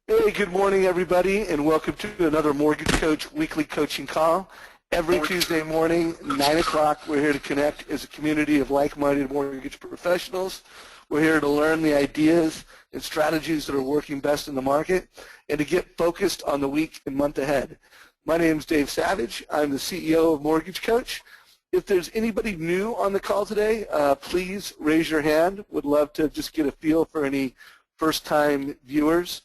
Hey, good morning, everybody, and welcome to another Mortgage Coach weekly coaching call. Every Tuesday morning, 9 o'clock, we're here to connect as a community of like-minded mortgage professionals. We're here to learn the ideas and strategies that are working best in the market and to get focused on the week and month ahead. My name is Dave Savage. I'm the CEO of Mortgage Coach. If there's anybody new on the call today, please raise your hand. Would love to just get a feel for any first-time viewers.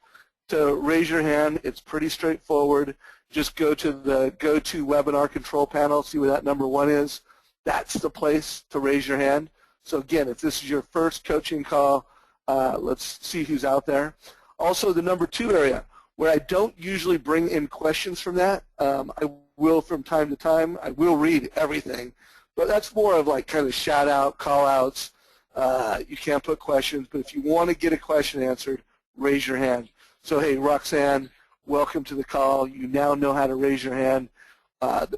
To raise your hand, it's pretty straightforward. Just go to the GoToWebinar control panel, see where that number 1 is. That's the place to raise your hand. So again, if this is your first coaching call, let's see who's out there. Also, the number 2 area, where I don't usually bring in questions from that. I will from time to time. I will read everything, but that's more of like kind of shout out, call outs. You can't put questions, but if you want to get a question answered, raise your hand. So, hey, Roxanne, welcome to the call. You now know how to raise your hand.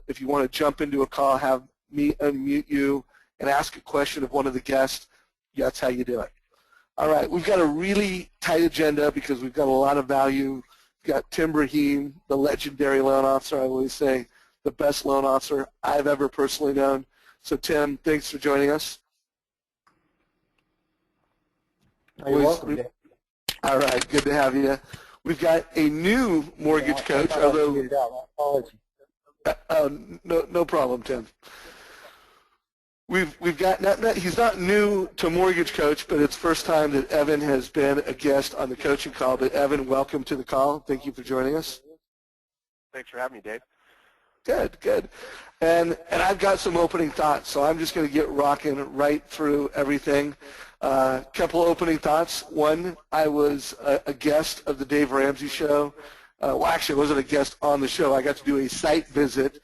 If you want to jump into a call, have me unmute you and ask a question of one of the guests. That's how you do it. All right, we've got a really tight agenda because we've got a lot of value. We've got Tim Braheem, the legendary loan officer, I always say, the best loan officer I've ever personally known. So, Tim, thanks for joining us. You're welcome. All right, good to have you. We've got a new mortgage coach, although no problem, Tim. We've got he's not new to Mortgage Coach, but it's first time that Evan has been a guest on the coaching call. But Evan, welcome to the call. Thank you for joining us. Thanks for having me, Dave. Good, good. And I've got some opening thoughts, so I'm just going to get rocking right through everything. Couple opening thoughts. One, I was a guest of the Dave Ramsey show. Well, actually, I wasn't a guest on the show. I got to do a site visit.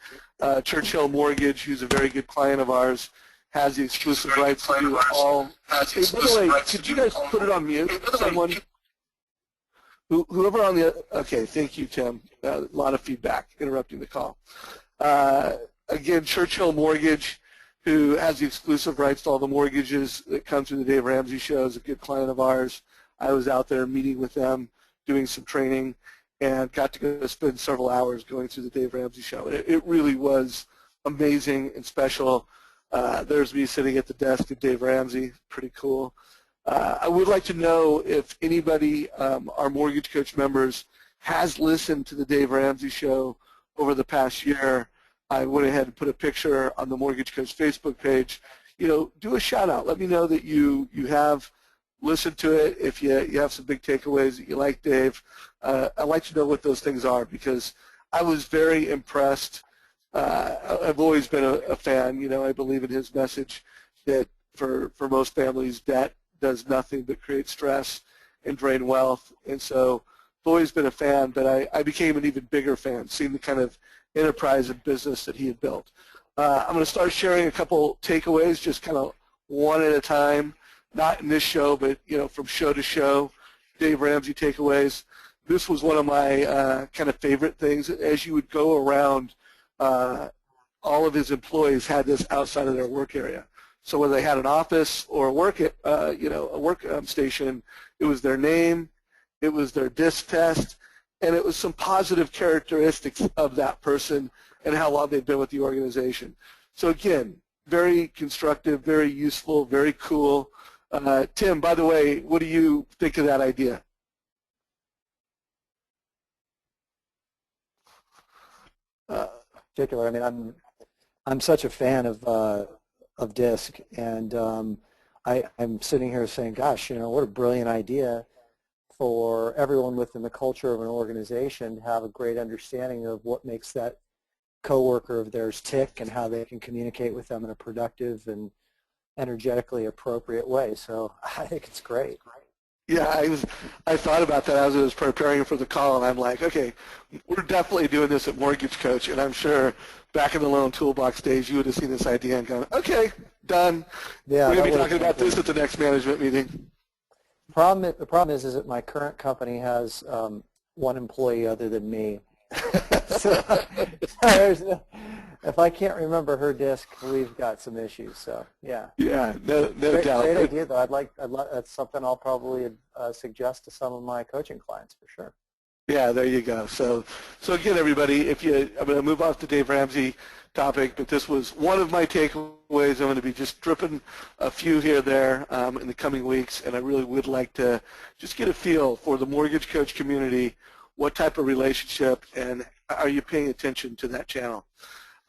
Churchill Mortgage, who's a very good client of ours, has the exclusive rights to do all. Hey, by the way, could you guys put it on mute? Someone, whoever on the. Okay, thank you, Tim. A lot of feedback interrupting the call. Again, Churchill Mortgage, who has the exclusive rights to all the mortgages that come through the Dave Ramsey show, is a good client of ours. I was out there meeting with them, doing some training, and got to go spend several hours going through the Dave Ramsey show. It really was amazing and special. There's me sitting at the desk of Dave Ramsey. Pretty cool. I would like to know if anybody, our Mortgage Coach members, has listened to the Dave Ramsey show over the past year. I went ahead and put a picture on the Mortgage Coach Facebook page. You know, do a shout out. Let me know that you have listened to it. If you have some big takeaways that you like, Dave, I'd like to know what those things are because I was very impressed. I've always been a fan. You know, I believe in his message that for most families, debt does nothing but create stress and drain wealth. And so I've always been a fan, but I became an even bigger fan, seeing the kind of enterprise and business that he had built. I'm going to start sharing a couple takeaways, just kind of one at a time, not in this show, but you know, from show to show, Dave Ramsey takeaways. This was one of my kind of favorite things. As you would go around, all of his employees had this outside of their work area. So whether they had an office or a work station, it was their name, it was their DISC test, and it was some positive characteristics of that person and how long they've been with the organization. So again, very constructive, very useful, very cool. Tim, by the way, what do you think of that idea? Particular. I mean, I'm such a fan of DISC, and I'm sitting here saying, gosh, you know, what a brilliant idea for everyone within the culture of an organization to have a great understanding of what makes that coworker of theirs tick and how they can communicate with them in a productive and energetically appropriate way. So I think it's great. Yeah, I thought about that as I was preparing for the call, and I'm like, okay, we're definitely doing this at Mortgage Coach, and I'm sure back in the Loan Toolbox days you would have seen this idea and gone, okay, done. Yeah, we're going to be talking about this at the next management meeting. The problem is that my current company has one employee other than me. So there's no, if I can't remember her disc, we've got some issues. So yeah. Yeah, no doubt. Great idea, though. That's something I'll probably suggest to some of my coaching clients for sure. Yeah, there you go. So again, everybody, I'm going to move off the Dave Ramsey topic, but this was one of my takeaways. I'm going to be just dripping a few here there in the coming weeks, and I really would like to just get a feel for the mortgage coach community. What type of relationship, and are you paying attention to that channel?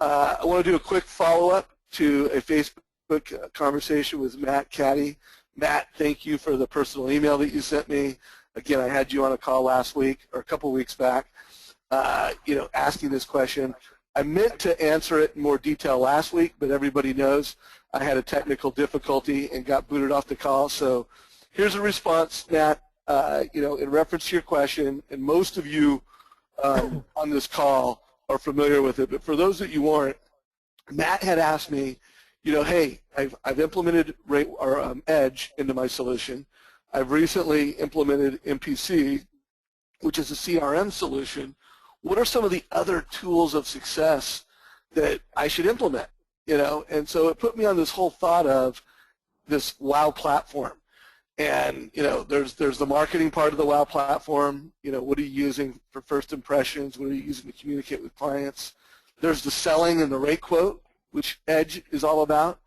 I want to do a quick follow-up to a Facebook conversation with Matt Caddy. Matt, thank you for the personal email that you sent me. Again, I had you on a call last week or a couple weeks back, asking this question. I meant to answer it in more detail last week, but everybody knows I had a technical difficulty and got booted off the call. So here's a response, Matt, in reference to your question, and most of you on this call are familiar with it, but for those that you aren't, Matt had asked me, hey, I've implemented Edge into my solution. I've recently implemented MPC, which is a CRM solution. What are some of the other tools of success that I should implement? And so it put me on this whole thought of this WOW platform. And, there's the marketing part of the WOW platform. What are you using for first impressions? What are you using to communicate with clients? There's the selling and the rate quote, which Edge is all about.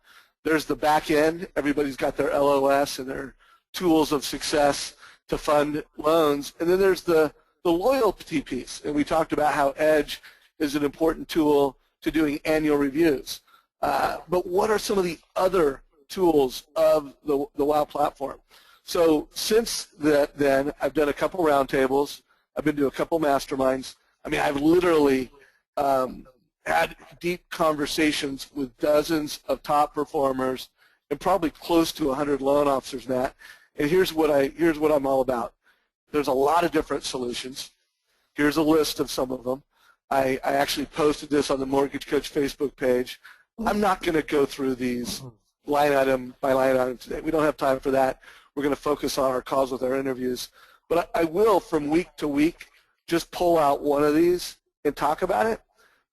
There's the back end. Everybody's got their LOS and their tools of success to fund loans. And then there's the loyalty piece. And we talked about how Edge is an important tool to doing annual reviews. But what are some of the other tools of the WOW platform? So since then, I've done a couple roundtables. I've been to a couple masterminds. I mean, I've literally had deep conversations with dozens of top performers and probably close to 100 loan officers, Matt. And here's what I'm all about. There's a lot of different solutions. Here's a list of some of them. I actually posted this on the Mortgage Coach Facebook page. I'm not going to go through these line item by line item today. We don't have time for that. We're going to focus on our calls with our interviews. But I will, from week to week, just pull out one of these and talk about it.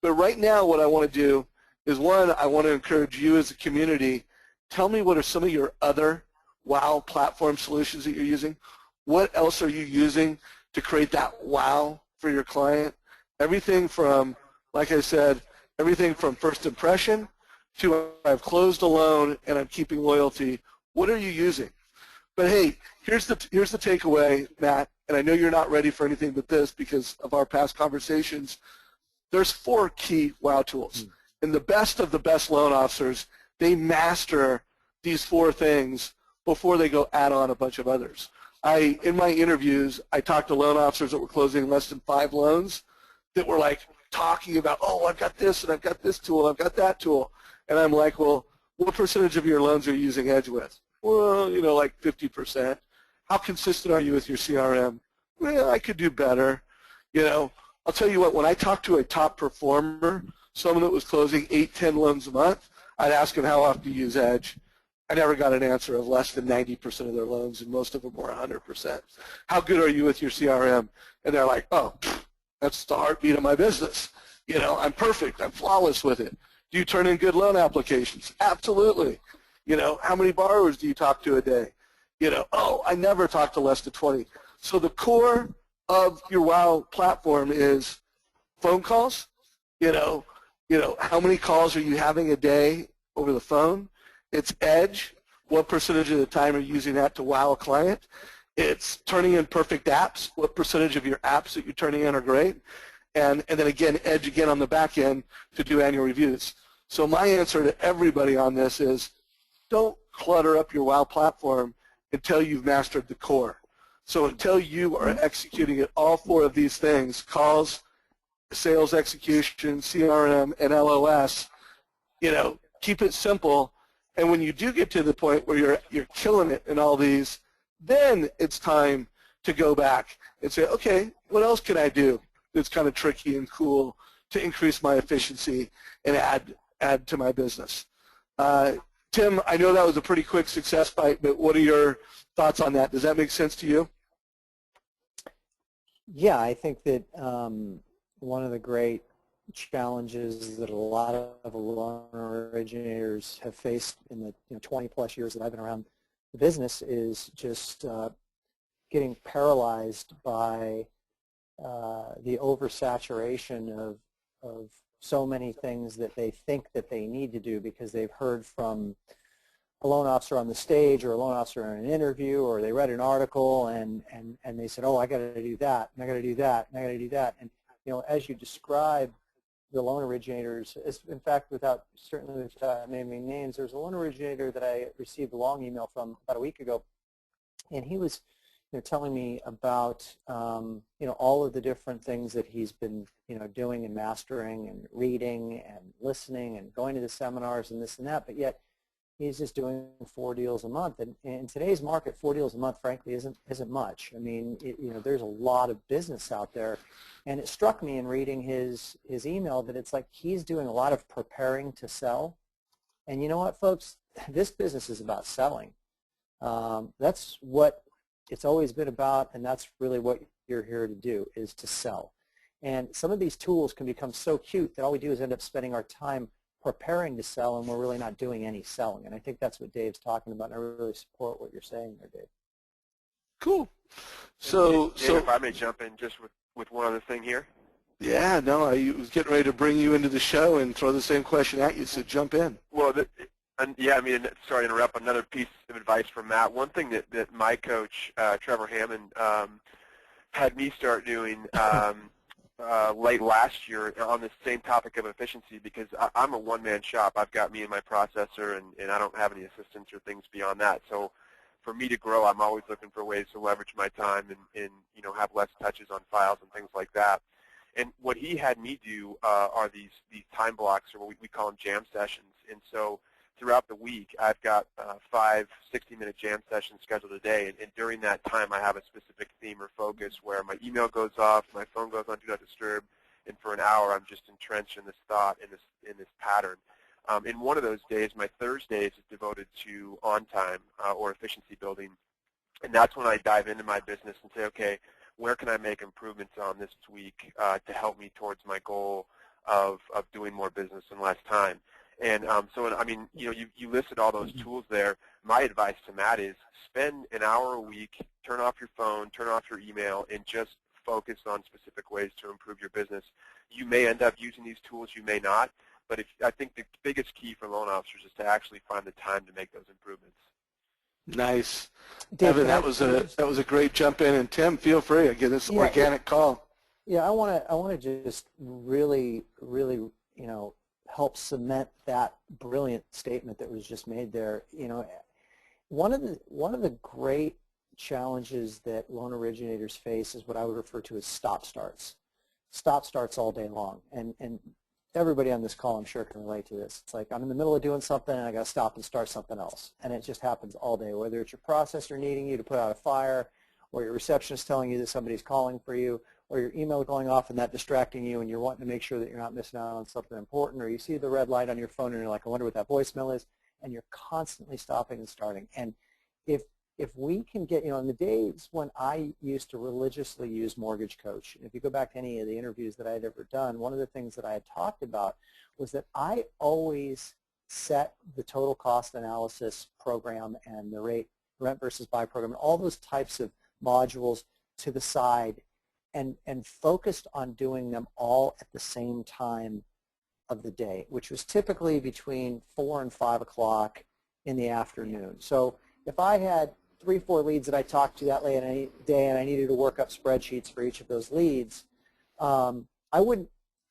But right now what I want to do is, one, I want to encourage you as a community, tell me what are some of your other WOW platform solutions that you're using. What else are you using to create that WOW for your client? Everything from, like I said, everything from first impression to I've closed a loan and I'm keeping loyalty. What are you using? But hey, here's the takeaway, Matt, and I know you're not ready for anything but this because of our past conversations. There's 4 key WOW tools. And the best of the best loan officers, they master these 4 things before they go add on a bunch of others. In my interviews, I talked to loan officers that were closing less than 5 loans that were like talking about, oh, I've got this and I've got this tool, I've got that tool. And I'm like, well, what percentage of your loans are you using Edge with? Well, like 50%. How consistent are you with your CRM? Well, I could do better. I'll tell you what, when I talked to a top performer, someone that was closing 8, 10 loans a month, I'd ask them how often do you use Edge. I never got an answer of less than 90% of their loans, and most of them were 100%. How good are you with your CRM? And they're like, oh, that's the heartbeat of my business. I'm perfect. I'm flawless with it. Do you turn in good loan applications? Absolutely. How many borrowers do you talk to a day? Oh, I never talk to less than 20. So the core of your WOW platform is phone calls. How many calls are you having a day over the phone? It's Edge. What percentage of the time are you using that to WOW a client? It's turning in perfect apps. What percentage of your apps that you're turning in are great? And then again, Edge again on the back end to do annual reviews. So my answer to everybody on this is don't clutter up your WOW platform until you've mastered the core. So until you are executing at all 4 of these things, calls, sales execution, CRM, and LOS, keep it simple. And when you do get to the point where you're killing it in all these, then it's time to go back and say, okay, what else can I do that's kind of tricky and cool to increase my efficiency and add to my business? Tim, I know that was a pretty quick success bite, but what are your thoughts on that? Does that make sense to you? Yeah, I think that one of the great challenges that a lot of loan originators have faced in the 20-plus years that I've been around the business is just getting paralyzed by the oversaturation of so many things that they think that they need to do because they've heard from a loan officer on the stage or a loan officer in an interview, or they read an article and they said, oh, I got to do that, and I got to do that, and I got to do that. And, as you describe the loan originators, in fact, certainly without naming names, there's a loan originator that I received a long email from about a week ago, and he was telling me about all of the different things that he's been doing and mastering and reading and listening and going to the seminars and this and that, but yet he's just doing 4 deals a month. And in today's market, 4 deals a month, frankly, isn't much. I mean, there's a lot of business out there. And it struck me in reading his email that it's like he's doing a lot of preparing to sell. And you know what, folks? This business is about selling. That's what it's always been about, and that's really what you're here to do, is to sell. And some of these tools can become so cute that all we do is end up spending our time preparing to sell, and we're really not doing any selling. And I think that's what Dave's talking about, and I really support what you're saying there, Dave. Cool. So if I may jump in just with one other thing here. Yeah, no, I was getting ready to bring you into the show and throw the same question at you, so jump in. Well, yeah, I mean, sorry to interrupt, another piece of advice from Matt. One thing that my coach, Trevor Hammond, had me start doing late last year on the same topic of efficiency, because I'm a one-man shop. I've got me and my processor, and I don't have any assistants or things beyond that. So for me to grow, I'm always looking for ways to leverage my time and have less touches on files and things like that. And what he had me do are these time blocks, or what we call them jam sessions. And so throughout the week, I've got 5 60-minute jam sessions scheduled a day, and during that time, I have a specific theme or focus where my email goes off, my phone goes on Do Not Disturb, and for an hour, I'm just entrenched in this thought, in this pattern. In one of those days, my Thursdays is devoted to on-time or efficiency building, and that's when I dive into my business and say, okay, where can I make improvements on this week to help me towards my goal of doing more business in less time? And so, I mean, you listed all those tools there. My advice to Matt is spend an hour a week, turn off your phone, turn off your email, and just focus on specific ways to improve your business. You may end up using these tools, you may not, but I think the biggest key for loan officers is to actually find the time to make those improvements. Nice. Dave, Evan, that was a great jump in, and Tim, feel free. Again, this organic call. Yeah, I want to just really help cement that brilliant statement that was just made there. One of the great challenges that loan originators face is what I would refer to as stop starts. Stop starts all day long, and everybody on this call, I'm sure, can relate to this. It's like I'm in the middle of doing something and I got to stop and start something else, and it just happens all day. Whether it's your processor needing you to put out a fire, or your receptionist telling you that somebody's calling for you, or your email going off and that distracting you, and you're wanting to make sure that you're not missing out on something important, or you see the red light on your phone and you're like, I wonder what that voicemail is, and you're constantly stopping and starting. And if we can get, in the days when I used to religiously use Mortgage Coach, and if you go back to any of the interviews that I had ever done, one of the things that I had talked about was that I always set the total cost analysis program and the rent versus buy program, and all those types of modules to the side, and focused on doing them all at the same time of the day, which was typically between 4 and 5 o'clock in the afternoon. So if I had 3-4 leads that I talked to that late in a day, and I needed to work up spreadsheets for each of those leads, I wouldn't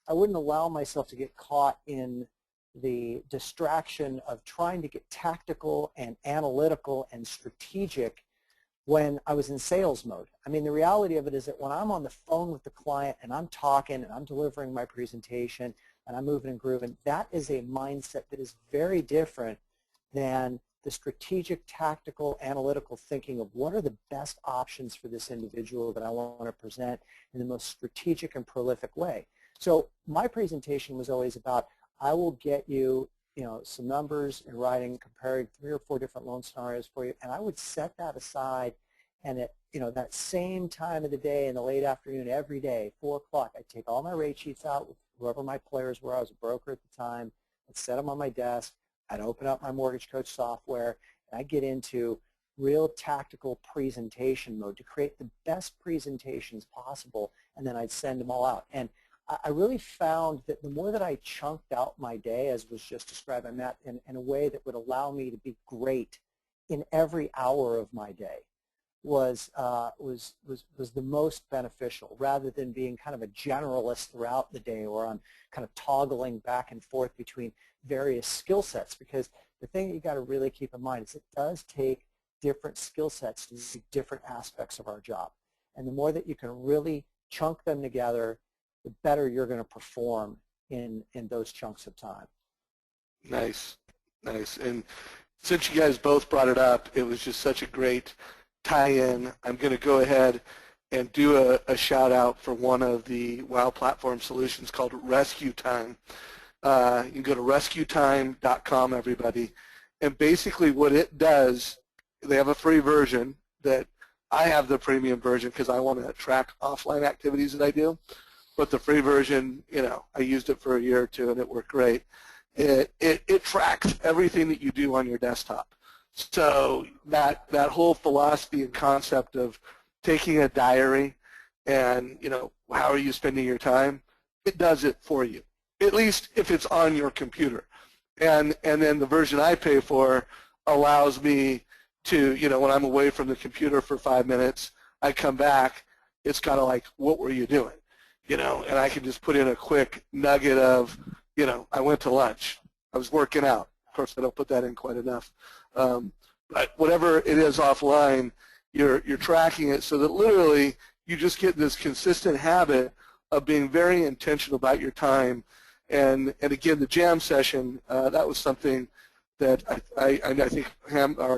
allow myself to get caught in the distraction of trying to get tactical and analytical and strategic when I was in sales mode. I mean, the reality of it is that when I'm on the phone with the client and I'm talking and I'm delivering my presentation and I'm moving and grooving, that is a mindset that is very different than the strategic, tactical, analytical thinking of what are the best options for this individual that I want to present in the most strategic and prolific way. So my presentation was always about, I will get you, some numbers in writing, comparing 3 or 4 different loan scenarios for you, and I would set that aside, and at that same time of the day in the late afternoon every day, 4 o'clock, I'd take all my rate sheets out with whoever my players were. I was a broker at the time. I'd set them on my desk. I'd open up my Mortgage Coach software, and I'd get into real tactical presentation mode to create the best presentations possible, and then I'd send them all out. And I really found that the more that I chunked out my day, as was just described by Matt, in a way that would allow me to be great in every hour of my day, was the most beneficial, rather than being kind of a generalist throughout the day, where I'm kind of toggling back and forth between various skill sets. Because the thing that you got to really keep in mind is it does take different skill sets to do different aspects of our job. And the more that you can really chunk them together, the better you're going to perform in those chunks of time. Nice, nice. And since you guys both brought it up, it was just such a great tie-in. I'm going to go ahead and do a shout out for one of the WOW platform solutions called Rescue Time. You can go to rescuetime.com, everybody. And basically what it does, they have a free version that I have the premium version because I want to track offline activities that I do. But the free version, you know, I used it for a year or two and it worked great. It tracks everything that you do on your desktop. So that whole philosophy and concept of taking a diary and, you know, how are you spending your time, it does it for you, at least if it's on your computer. And then the version I pay for allows me to, you know, when I'm away from the computer for 5 minutes, I come back, it's kind of like, what were you doing? You know, and I can just put in a quick nugget of, you know, I went to lunch, I was working out. Of course, I don't put that in quite enough. But whatever it is offline, you're tracking it so that literally you just get this consistent habit of being very intentional about your time. And again, the jam session, that was something that I think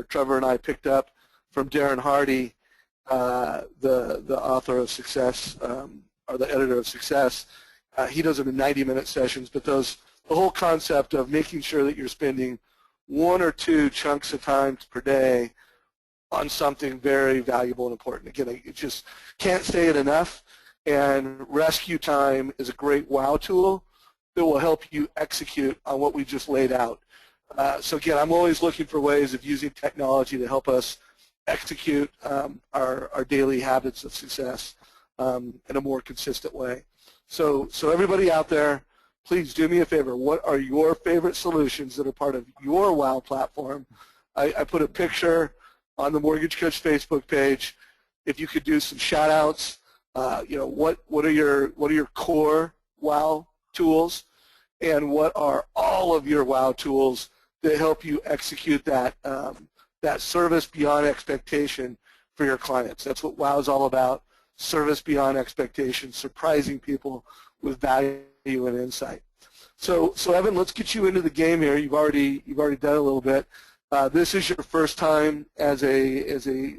Trevor and I picked up from Darren Hardy, the author of Success, or the editor of Success. He does them in 90-minute sessions, but the whole concept of making sure that you're spending 1 or 2 chunks of time per day on something very valuable and important. Again, I just can't say it enough, and Rescue Time is a great WOW tool that will help you execute on what we just laid out. So again, I'm always looking for ways of using technology to help us execute our daily habits of success in a more consistent way. So everybody out there, please do me a favor. What are your favorite solutions that are part of your WOW platform? I put a picture on the Mortgage Coach Facebook page. If you could do some shout outs, you know, what are your core WOW tools, and what are all of your WOW tools that help you execute that service beyond expectation for your clients. That's what WOW is all about, service beyond expectation, surprising people with value and insight. So Evan, let's get you into the game here. You've already done a little bit. This is your first time as a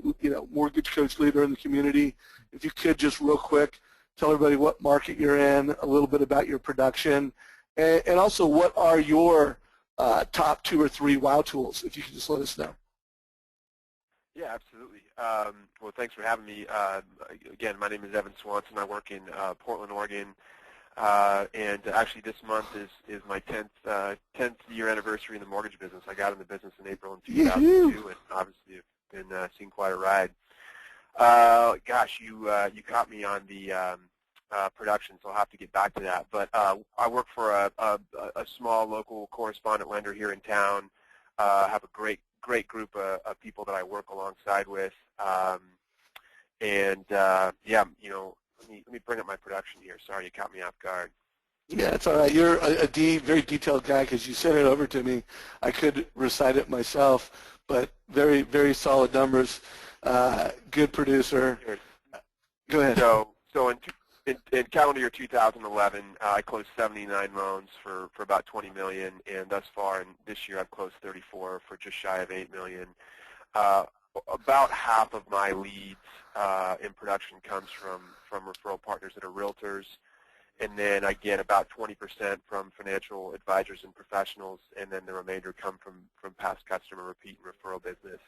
mortgage coach leader in the community. If you could just real quick tell everybody what market you're in, a little bit about your production, and also what are your top 2 or 3 WOW tools, if you could just let us know. Yeah, absolutely. Well, thanks for having me. Again, my name is Evan Swanson. I work in Portland, Oregon, and actually this month is my 10th year anniversary in the mortgage business. I got in the business in April in 2002, and obviously have been seeing quite a ride. Gosh, you caught me on the production, so I'll have to get back to that. But I work for a small local correspondent lender here in town. Have a great group of people that I work alongside with, and yeah, you know, let me bring up my production here. Sorry, you caught me off guard. Yeah, it's all right. You're a very detailed guy because you sent it over to me. I could recite it myself, but very, very solid numbers. Good producer. Go ahead. So in calendar year 2011, I closed 79 loans for about $20 million, and thus far in this year I've closed 34 for just shy of $8 million. About half of my leads in production comes from referral partners that are realtors, and then I get about 20% from financial advisors and professionals, and then the remainder come from past customer repeat and referral business.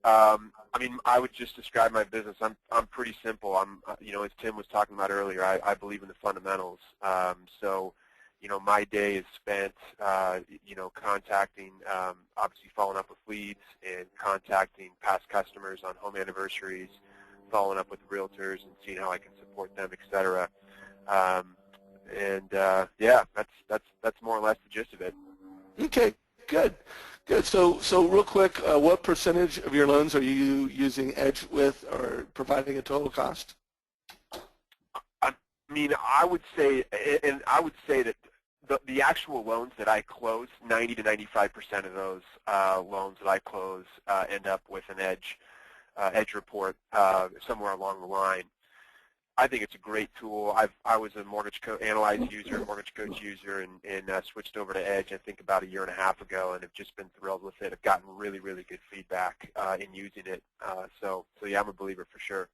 I mean, I would just describe my business. I'm pretty simple. You know, as Tim was talking about earlier, I believe in the fundamentals. So, my day is spent, contacting, obviously following up with leads and contacting past customers on home anniversaries, following up with realtors and seeing how I can support them, et cetera. Yeah, that's more or less the gist of it. Okay, good. Good. So real quick, what percentage of your loans are you using Edge with or providing a total cost? I mean, I would say that the actual loans that I close, 90 to 95% of those loans that I close end up with an Edge report somewhere along the line. I think it's a great tool. I was a Mortgage Analyze user, Mortgage Coach user, and switched over to Edge, I think, about a year and a half ago, and have just been thrilled with it. I've gotten really, really good feedback in using it. So yeah, I'm a believer for sure.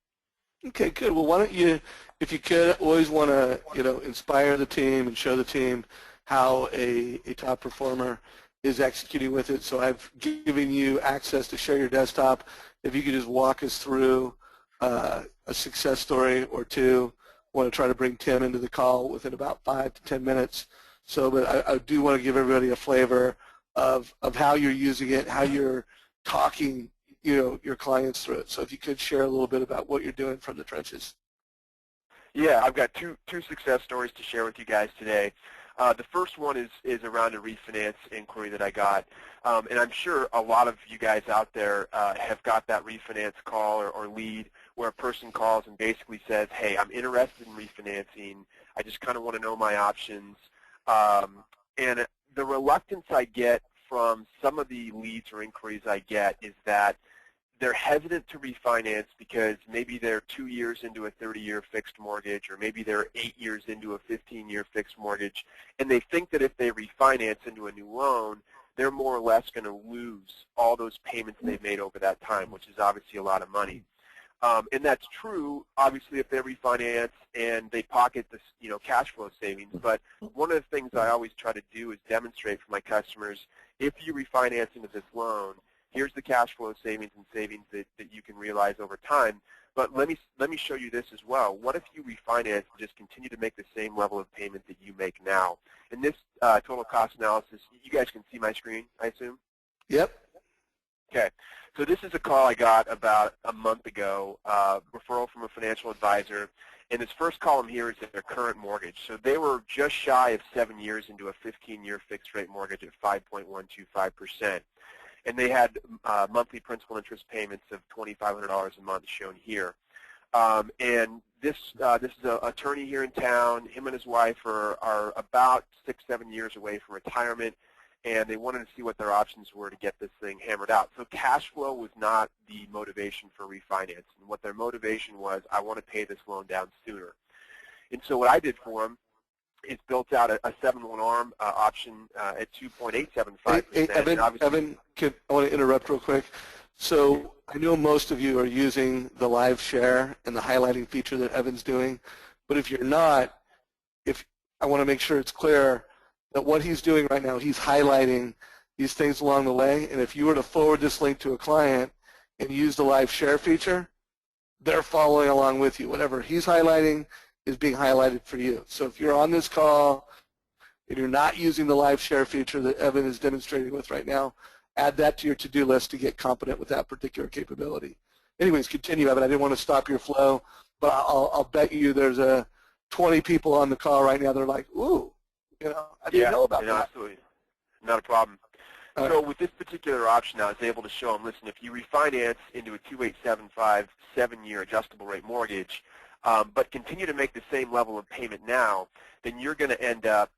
Okay, good. Well, why don't you, if you could, always want to, inspire the team and show the team how a top performer is executing with it. So I've given you access to share your desktop. If you could just walk us through a success story or two. I want to try to bring Tim into the call within about 5 to 10 minutes. So, but I do want to give everybody a flavor of how you're using it, how you're talking, your clients through it. So if you could share a little bit about what you're doing from the trenches. Yeah, I've got two success stories to share with you guys today. The first one is around a refinance inquiry that I got, and I'm sure a lot of you guys out there have got that refinance call or lead where a person calls and basically says, hey, I'm interested in refinancing. I just kind of want to know my options. And the reluctance I get from some of the leads or inquiries I get is that they're hesitant to refinance because maybe they're 2 years into a 30-year fixed mortgage, or maybe they're 8 years into a 15-year fixed mortgage, and they think that if they refinance into a new loan, they're more or less going to lose all those payments they've made over that time, which is obviously a lot of money. And that's true, obviously, if they refinance and they pocket this, cash flow savings. But one of the things I always try to do is demonstrate for my customers, if you refinance into this loan, here's the cash flow savings that you can realize over time. But let me show you this as well. What if you refinance and just continue to make the same level of payment that you make now? In this total cost analysis, you guys can see my screen, I assume? Yep. Okay. So this is a call I got about a month ago, referral from a financial advisor. And this first column here is their current mortgage. So they were just shy of 7 years into a 15-year fixed-rate mortgage at 5.125%. And they had monthly principal interest payments of $2,500 a month shown here. And this is an attorney here in town. Him and his wife are about 6-7 years away from retirement, and they wanted to see what their options were to get this thing hammered out. So cash flow was not the motivation for refinance. And what their motivation was, I want to pay this loan down sooner. And so what I did for them is built out a 7-1 ARM option at 2.875%. Hey, Evan, I want to interrupt real quick. So I know most of you are using the live share and the highlighting feature that Evan's doing, but if you're not, I want to make sure it's clear that what he's doing right now, he's highlighting these things along the way, and if you were to forward this link to a client and use the live share feature, they're following along with you. Whatever he's highlighting is being highlighted for you. So if you're on this call and you're not using the live share feature that Evan is demonstrating with right now, add that to your to-do list to get competent with that particular capability. Anyways, continue, Evan. I didn't want to stop your flow, but I'll bet you there's 20 people on the call right now that are like, ooh, I didn't know about that. Absolutely. Not a problem. So with this particular option, I was able to show them, listen, if you refinance into a 2.875 7-year adjustable rate mortgage, but continue to make the same level of payment now, then you're going to end up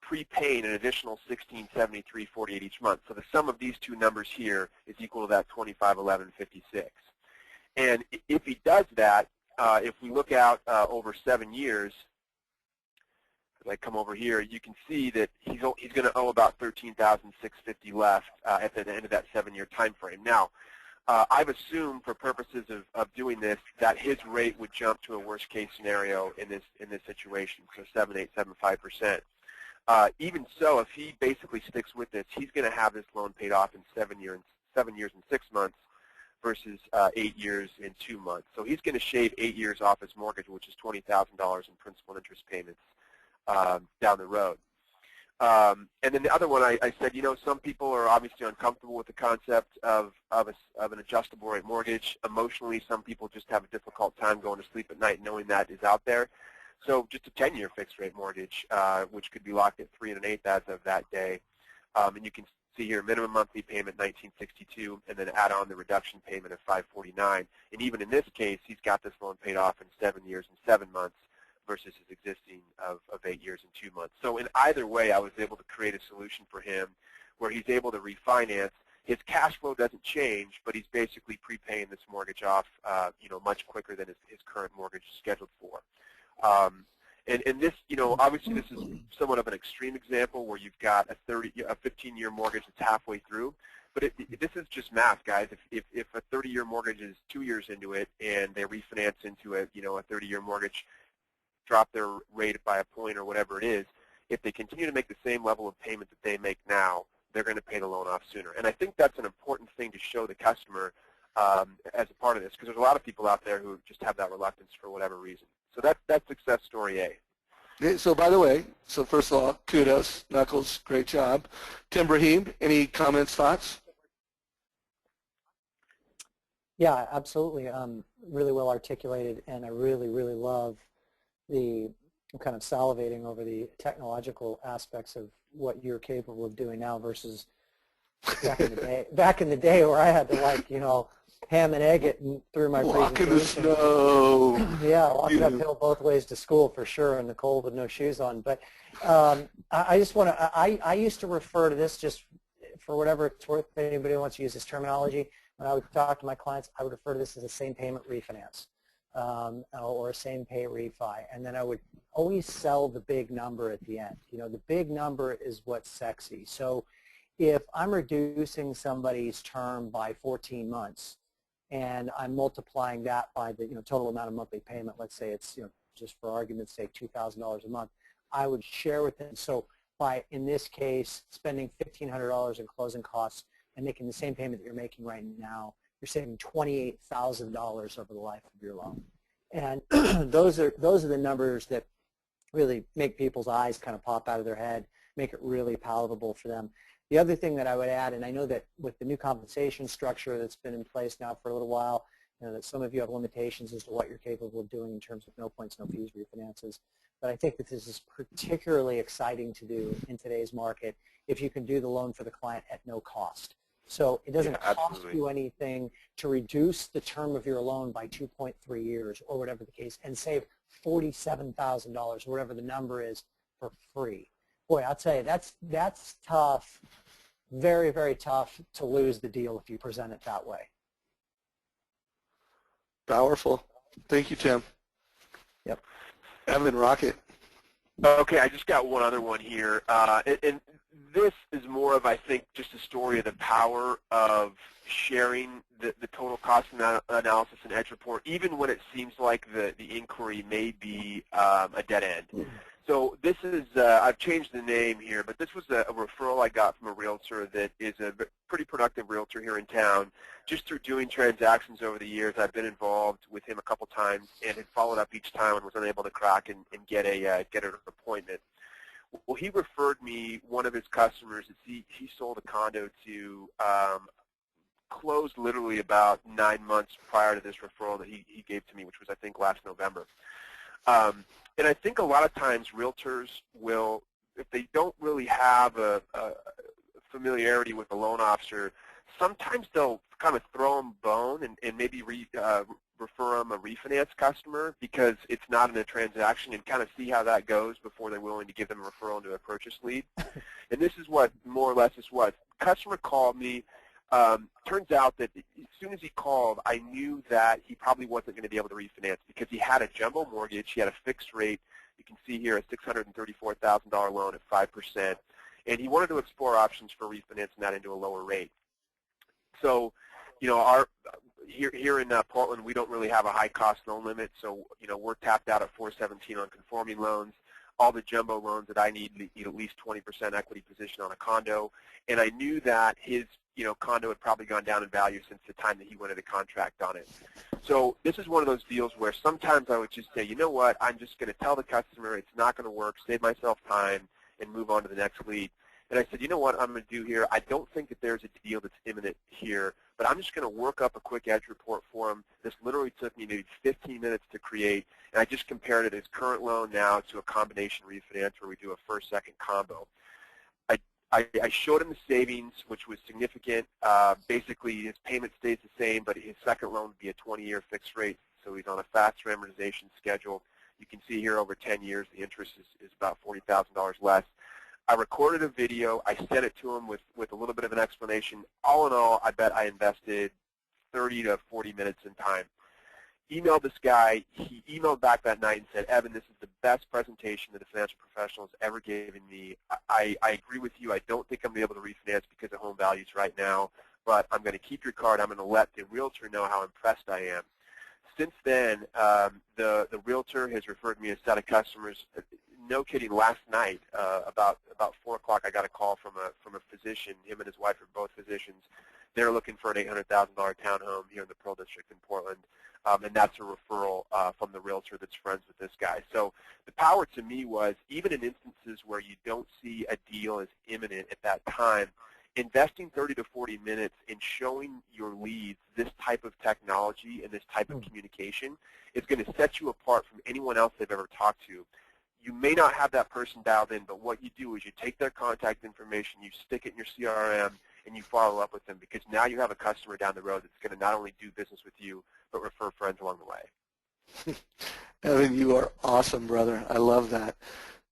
prepaying an additional $1,673.48 each month. So the sum of these two numbers here is equal to that $2,511.56. And if he does that, if we look out over 7 years, as I come over here, you can see that he's going to owe about $13,650 left at the end of that 7-year time frame. Now, I've assumed for purposes of doing this that his rate would jump to a worst case scenario in this situation, so 7.875%. Even so, if he basically sticks with this, he's going to have this loan paid off in 7 years and 6 months versus 8 years and 2 months. So he's going to shave 8 years off his mortgage, which is $20,000 in principal and interest payments down the road. And then the other one, I said, some people are obviously uncomfortable with the concept of an adjustable rate mortgage. Emotionally, some people just have a difficult time going to sleep at night knowing that is out there. So just a 10-year fixed rate mortgage, which could be locked at 3 1/8 as of that day. And you can see here minimum monthly payment $1962, and then add on the reduction payment of $549. And even in this case, he's got this loan paid off in 7 years and 7 months versus his existing of 8 years and 2 months. So in either way, I was able to create a solution for him where he's able to refinance. His cash flow doesn't change, but he's basically prepaying this mortgage off, much quicker than his current mortgage is scheduled for. And this, obviously this is somewhat of an extreme example where you've got a 15-year mortgage that's halfway through. But this is just math, guys. If a 30-year mortgage is 2 years into it and they refinance into a 30-year mortgage, drop their rate by a point or whatever it is, if they continue to make the same level of payment that they make now, they're going to pay the loan off sooner. And I think that's an important thing to show the customer as a part of this, because there's a lot of people out there who just have that reluctance for whatever reason. So that's success story A. Okay, so by the way, first of all, kudos, Knuckles, great job. Tim, Braheem, any comments, thoughts? Yeah, absolutely. Really well articulated, and I really, really love I'm kind of salivating over the technological aspects of what you're capable of doing now versus back in the day. Back in the day where I had to ham and egg it through my Walk in presentation. the snow. Yeah, walking uphill both ways to school for sure in the cold with no shoes on. But I just want to. I used to refer to this, just for whatever it's worth. If anybody wants to use this terminology, when I would talk to my clients, I would refer to this as a same payment refinance. Or a same pay refi, and then I would always sell the big number at the end. The big number is what's sexy. So if I'm reducing somebody's term by 14 months and I'm multiplying that by the total amount of monthly payment, let's say it's just for argument's sake $2,000 a month, I would share with them. So by, in this case, spending $1,500 in closing costs and making the same payment that you're making right now, you're saving $28,000 over the life of your loan. And those are the numbers that really make people's eyes kind of pop out of their head, make it really palatable for them. The other thing that I would add, and I know that with the new compensation structure that's been in place now for a little while, that some of you have limitations as to what you're capable of doing in terms of no points, no fees refinances. But I think that this is particularly exciting to do in today's market if you can do the loan for the client at no cost. So it doesn't cost you anything to reduce the term of your loan by 2.3 years or whatever the case and save $47,000 or whatever the number is for free. Boy, I'll tell you, that's tough, very, very tough to lose the deal if you present it that way. Powerful. Thank you, Tim. Yep. Evan, Rocket. Okay, I just got one other one here. And this is more of, I think, just a story of the power of sharing the total cost analysis and edge report, even when it seems like the inquiry may be a dead end. So this is, I've changed the name here, but this was a referral I got from a realtor that is a pretty productive realtor here in town. Just through doing transactions over the years, I've been involved with him a couple times and had followed up each time and was unable to crack and get an appointment. Well, he referred me one of his customers that he sold a condo to, closed literally about 9 months prior to this referral that he gave to me, which was, I think, last November. And I think a lot of times realtors will, if they don't really have a familiarity with the loan officer, sometimes they'll kind of throw them a bone and maybe refer them a refinance customer because it's not in a transaction and kind of see how that goes before they're willing to give them a referral into a purchase lead. And this is what more or less is what. Customer called me. Turns out that as soon as he called, I knew that he probably wasn't going to be able to refinance because he had a jumbo mortgage. He had a fixed rate. You can see here a $634,000 loan at 5%. And he wanted to explore options for refinancing that into a lower rate. So, here in Portland, we don't really have a high-cost loan limit. So, we're tapped out at 417 on conforming loans. All the jumbo loans that I need at least 20% equity position on a condo. And I knew that his condo had probably gone down in value since the time that he wanted a contract on it. So this is one of those deals where sometimes I would just say, you know what, I'm just going to tell the customer it's not going to work, save myself time, and move on to the next lead. And I said, you know what I'm going to do here? I don't think that there's a deal that's imminent here, but I'm just going to work up a quick edge report for him. This literally took me maybe 15 minutes to create, and I just compared it his current loan now to a combination refinance where we do a first-second combo. I showed him the savings, which was significant. Basically, his payment stays the same, but his second loan would be a 20-year fixed rate, so he's on a faster amortization schedule. You can see here over 10 years, the interest is about $40,000 less. I recorded a video. I sent it to him with a little bit of an explanation. All in all, I bet I invested 30 to 40 minutes in time. Emailed this guy. He emailed back that night and said, Evan, this is the best presentation that a financial professional has ever given me. I agree with you. I don't think I'm going to be able to refinance because of home values right now, but I'm going to keep your card. I'm going to let the realtor know how impressed I am. Since then, the realtor has referred me a set of customers. No kidding, last night, about 4 o'clock, I got a call from a physician. Him and his wife are both physicians. They're looking for an $800,000 townhome here in the Pearl District in Portland. And that's a referral from the realtor that's friends with this guy. So the power to me was, even in instances where you don't see a deal as imminent at that time, investing 30 to 40 minutes in showing your leads this type of technology and this type of communication is going to set you apart from anyone else they've ever talked to. You may not have that person dialed in, but what you do is you take their contact information, you stick it in your CRM, and you follow up with them, because now you have a customer down the road that's going to not only do business with you, but refer friends along the way. Evan, you are awesome, brother. I love that.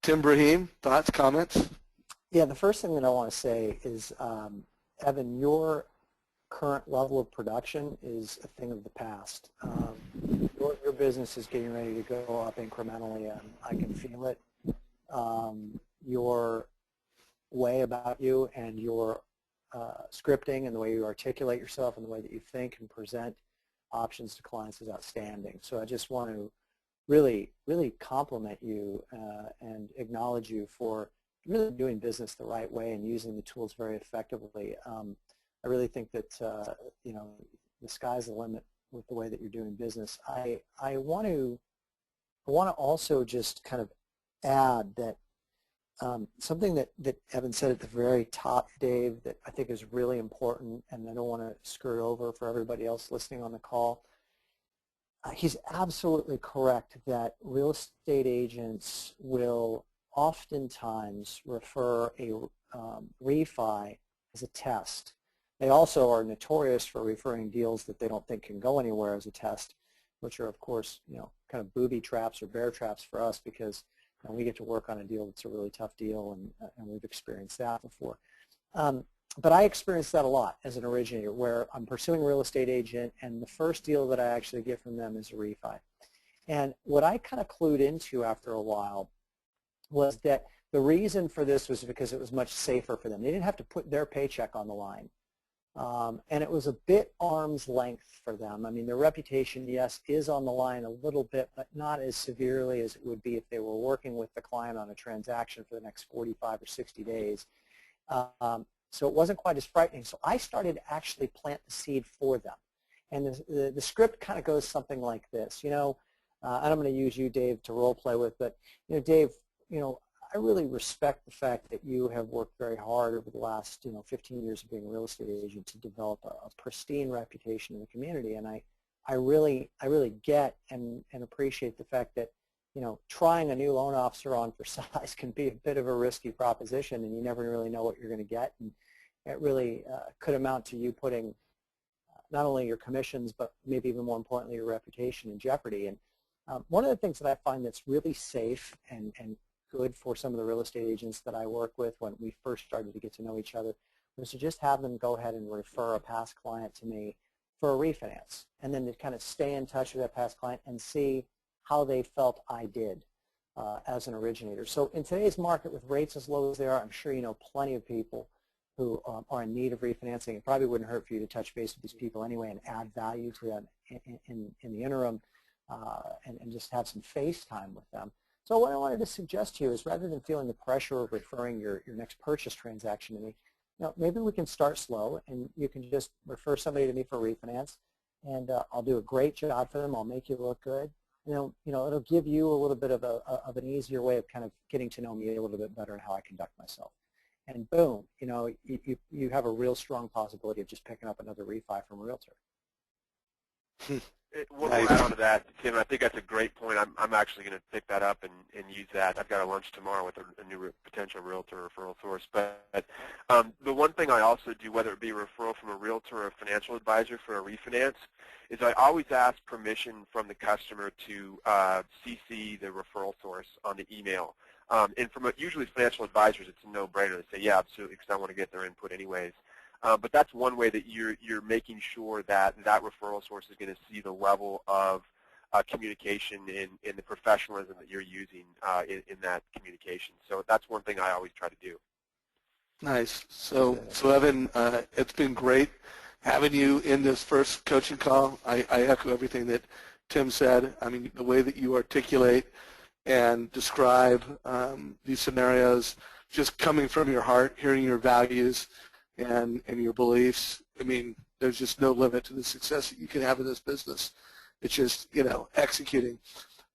Tim, Braheem, thoughts, comments? Yeah, the first thing that I want to say is, Evan, your current level of production is a thing of the past. Your business is getting ready to go up incrementally, and I can feel it. Your way about you and your scripting and the way you articulate yourself and the way that you think and present options to clients is outstanding. So I just want to really, really compliment you and acknowledge you for really doing business the right way and using the tools very effectively. I really think that the sky's the limit with the way that you're doing business. I want to also just kind of add that something that Evan said at the very top, Dave, that I think is really important, and I don't want to screw it over for everybody else listening on the call. He's absolutely correct that real estate agents will oftentimes refer a refi as a test. They also are notorious for referring deals that they don't think can go anywhere as a test, which are, of course, kind of booby traps or bear traps for us, because we get to work on a deal that's a really tough deal, and we've experienced that before. But I experienced that a lot as an originator, where I'm pursuing a real estate agent, and the first deal that I actually get from them is a refi. And what I kind of clued into after a while was that the reason for this was because it was much safer for them. They didn't have to put their paycheck on the line. And it was a bit arm's length for them. I mean, their reputation, yes, is on the line a little bit, but not as severely as it would be if they were working with the client on a transaction for the next 45 or 60 days. So it wasn't quite as frightening. So I started to actually plant the seed for them. And the script kind of goes something like this. And I'm going to use you, Dave, to role play with, but, Dave, I really respect the fact that you have worked very hard over the last 15 years of being a real estate agent to develop a pristine reputation in the community, and I really get and appreciate the fact that trying a new loan officer on for size can be a bit of a risky proposition, and you never really know what you're going to get, and it really could amount to you putting not only your commissions but maybe even more importantly your reputation in jeopardy. And one of the things that I find that's really safe and good for some of the real estate agents that I work with when we first started to get to know each other was to just have them go ahead and refer a past client to me for a refinance, and then to kind of stay in touch with that past client and see how they felt I did as an originator. So in today's market, with rates as low as they are, I'm sure you know plenty of people who are in need of refinancing. It probably wouldn't hurt for you to touch base with these people anyway and add value to them in the interim and just have some face time with them. So what I wanted to suggest to you is, rather than feeling the pressure of referring your next purchase transaction to me, maybe we can start slow, and you can just refer somebody to me for refinance, and I'll do a great job for them. I'll make you look good. It'll give you a little bit of an easier way of kind of getting to know me a little bit better and how I conduct myself. And boom, you have a real strong possibility of just picking up another refi from a realtor. We'll add on to that, Tim. I think that's a great point. I'm actually going to pick that up and use that. I've got a lunch tomorrow with a new potential realtor referral source. But the one thing I also do, whether it be a referral from a realtor or a financial advisor for a refinance, is I always ask permission from the customer to CC the referral source on the email. And from usually financial advisors, it's a no-brainer. They say, yeah, absolutely, because I want to get their input anyways. But that's one way that you're making sure that that referral source is going to see the level of communication in the professionalism that you're using in that communication. So that's one thing I always try to do. Nice. So Evan, it's been great having you in this first coaching call. I echo everything that Tim said. I mean, the way that you articulate and describe these scenarios, just coming from your heart, hearing your values, and your beliefs. I mean, there's just no limit to the success that you can have in this business. It's just, executing.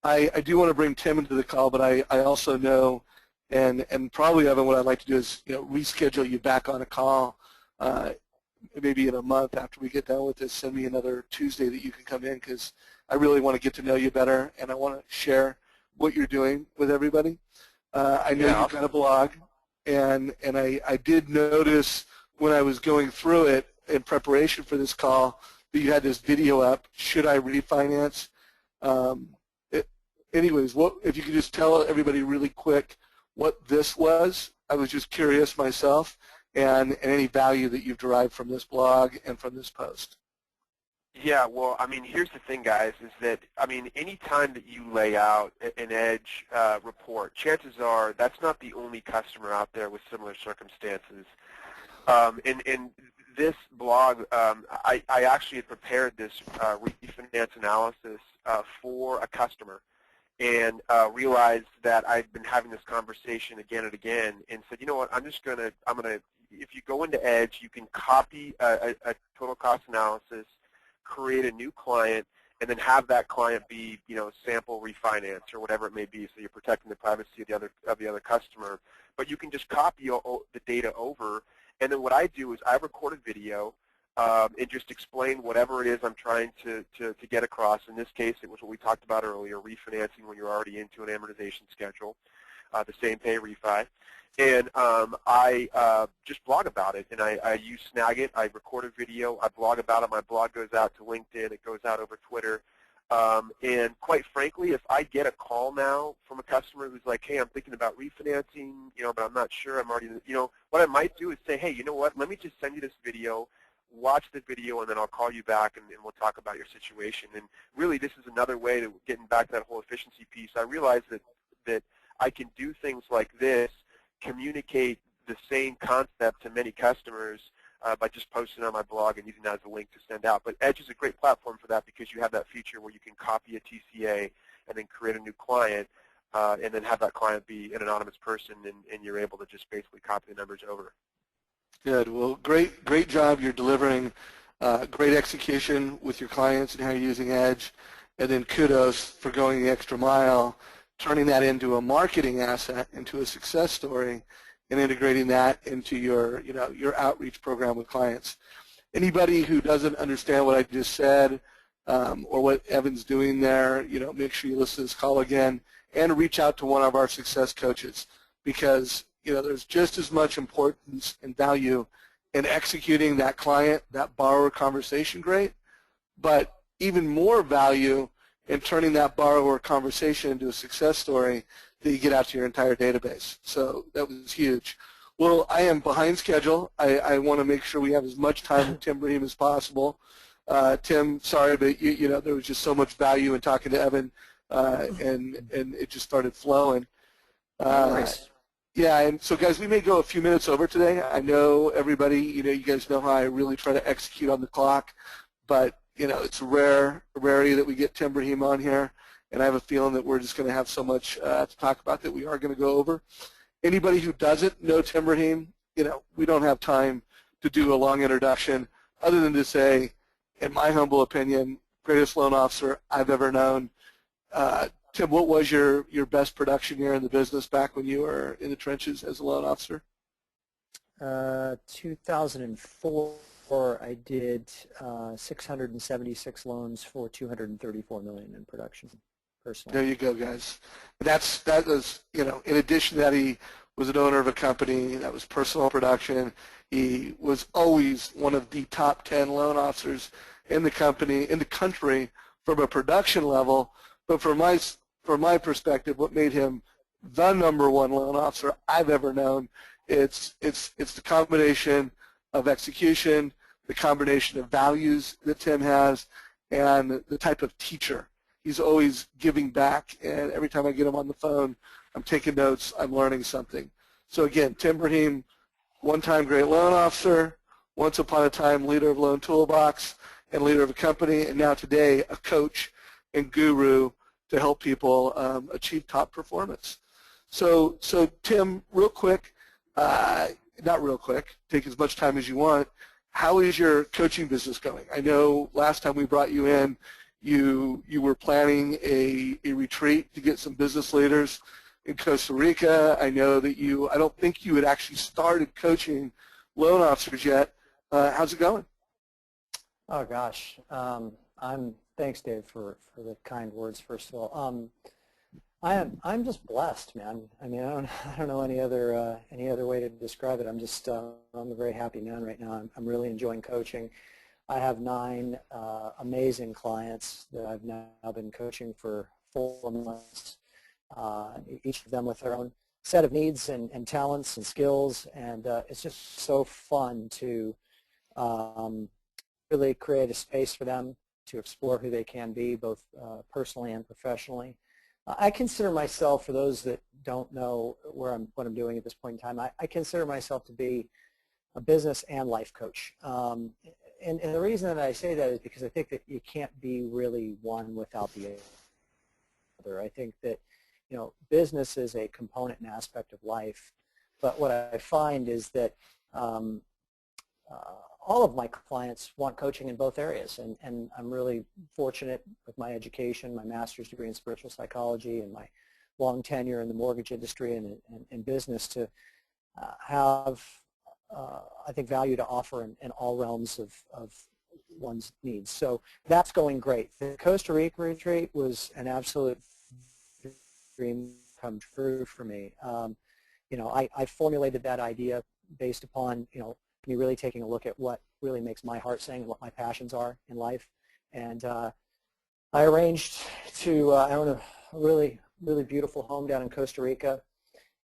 I do want to bring Tim into the call, but I also know, and probably, Evan, what I'd like to do is, reschedule you back on a call maybe in a month after we get done with this. Send me another Tuesday that you can come in, because I really want to get to know you better, and I want to share what you're doing with everybody. I know you've got a blog, and I did notice when I was going through it in preparation for this call that you had this video up, Should I Refinance? Anyways, if you could just tell everybody really quick what this was. I was just curious myself, and any value that you've derived from this blog and from this post. Yeah, well, I mean, here's the thing, guys, is that, I mean, any time that you lay out an EDGE report, chances are that's not the only customer out there with similar circumstances. In this blog, I actually had prepared this refinance analysis for a customer, and realized that I'd been having this conversation again and again, and said, you know what, I'm going to, if you go into EDGE, you can copy a total cost analysis, create a new client, and then have that client be, sample refinance or whatever it may be, so you're protecting the privacy of the other customer. But you can just copy the data over. And then what I do is I record a video and just explain whatever it is I'm trying to get across. In this case, it was what we talked about earlier, refinancing when you're already into an amortization schedule, the same pay refi. And I just blog about it, and I use Snagit. I record a video. I blog about it. My blog goes out to LinkedIn. It goes out over Twitter. And quite frankly, if I get a call now from a customer who's like, hey, I'm thinking about refinancing, but I'm not sure, I'm already, what I might do is say, hey, you know what, let me just send you this video, watch the video, and then I'll call you back and we'll talk about your situation. And really, this is another way to getting back to that whole efficiency piece. I realize that I can do things like this, communicate the same concept to many customers by just posting on my blog and using that as a link to send out. But EDGE is a great platform for that, because you have that feature where you can copy a TCA and then create a new client and then have that client be an anonymous person, and you're able to just basically copy the numbers over. Good. Well, great job. You're delivering great execution with your clients and how you're using EDGE. And then kudos for going the extra mile, turning that into a marketing asset, into a success story, and integrating that into your outreach program with clients. Anybody who doesn't understand what I just said or what Evan's doing there, make sure you listen to this call again and reach out to one of our success coaches, because there's just as much importance and value in executing that client, that borrower conversation great, but even more value in turning that borrower conversation into a success story that you get out to your entire database. So that was huge. Well, I am behind schedule. I want to make sure we have as much time with Tim Braheem as possible. Tim, sorry, but there was just so much value in talking to Evan, and it just started flowing. Nice. Yeah, and so guys, we may go a few minutes over today. I know everybody, you guys know how I really try to execute on the clock, but it's a rarity that we get Tim Braheem on here, and I have a feeling that we're just going to have so much to talk about that we are going to go over. Anybody who doesn't know Tim Braheem, we don't have time to do a long introduction other than to say, in my humble opinion, greatest loan officer I've ever known. Tim, what was your best production year in the business back when you were in the trenches as a loan officer? 2004, I did 676 loans for $234 million in production personally. There you go, guys. That was, in addition to that, he was an owner of a company that was personal production. He was always one of the top 10 loan officers in the country from a production level. But from my perspective, what made him the number one loan officer I've ever known, it's the combination of execution, the combination of values that Tim has, and the type of teacher. He's always giving back, and every time I get him on the phone, I'm taking notes, I'm learning something. So again, Tim Braheem, one-time great loan officer, once upon a time leader of Loan Toolbox and leader of a company, and now today a coach and guru to help people achieve top performance. So Tim, real quick, not real quick, take as much time as you want, how is your coaching business going? I know last time we brought you in, you were planning a retreat to get some business leaders in Costa Rica. I know that I don't think you had actually started coaching loan officers yet. How's it going? Oh gosh, thanks, Dave, for the kind words. First of all, I'm just blessed, man. I mean, I don't know any other way to describe it. I'm a very happy man right now. I'm really enjoying coaching. I have 9 amazing clients that I've now been coaching for 4 months, each of them with their own set of needs and talents and skills, and it's just so fun to really create a space for them to explore who they can be, both personally and professionally. I consider myself, for those that don't know what I'm doing at this point in time, I consider myself to be a business and life coach. And the reason that I say that is because I think that you can't be really one without the other. I think that, business is a component and aspect of life, but what I find is that all of my clients want coaching in both areas, and I'm really fortunate with my education, my master's degree in spiritual psychology, and my long tenure in the mortgage industry and in business to have I think value to offer in all realms of one's needs. So that's going great. The Costa Rica retreat was an absolute dream come true for me. I formulated that idea based upon me really taking a look at what really makes my heart sing and what my passions are in life, and I arranged to I own a really beautiful home down in Costa Rica.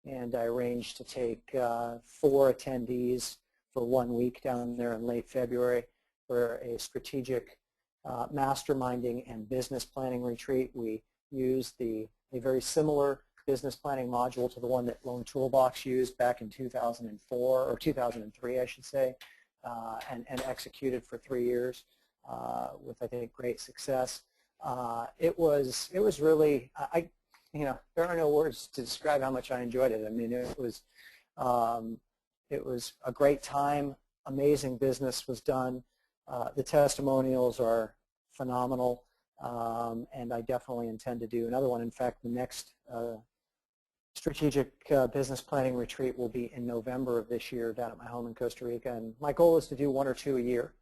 And I arranged to take 4 attendees for 1 week down there in late February for a strategic masterminding and business planning retreat. We used a very similar business planning module to the one that Loan Toolbox used back in 2004 or 2003, I should say, and executed for 3 years with, I think, great success. It was really there are no words to describe how much I enjoyed it. I mean, it was a great time. Amazing business was done. The testimonials are phenomenal, and I definitely intend to do another one. In fact, the next strategic business planning retreat will be in November of this year down at my home in Costa Rica, and my goal is to do 1 or 2 a year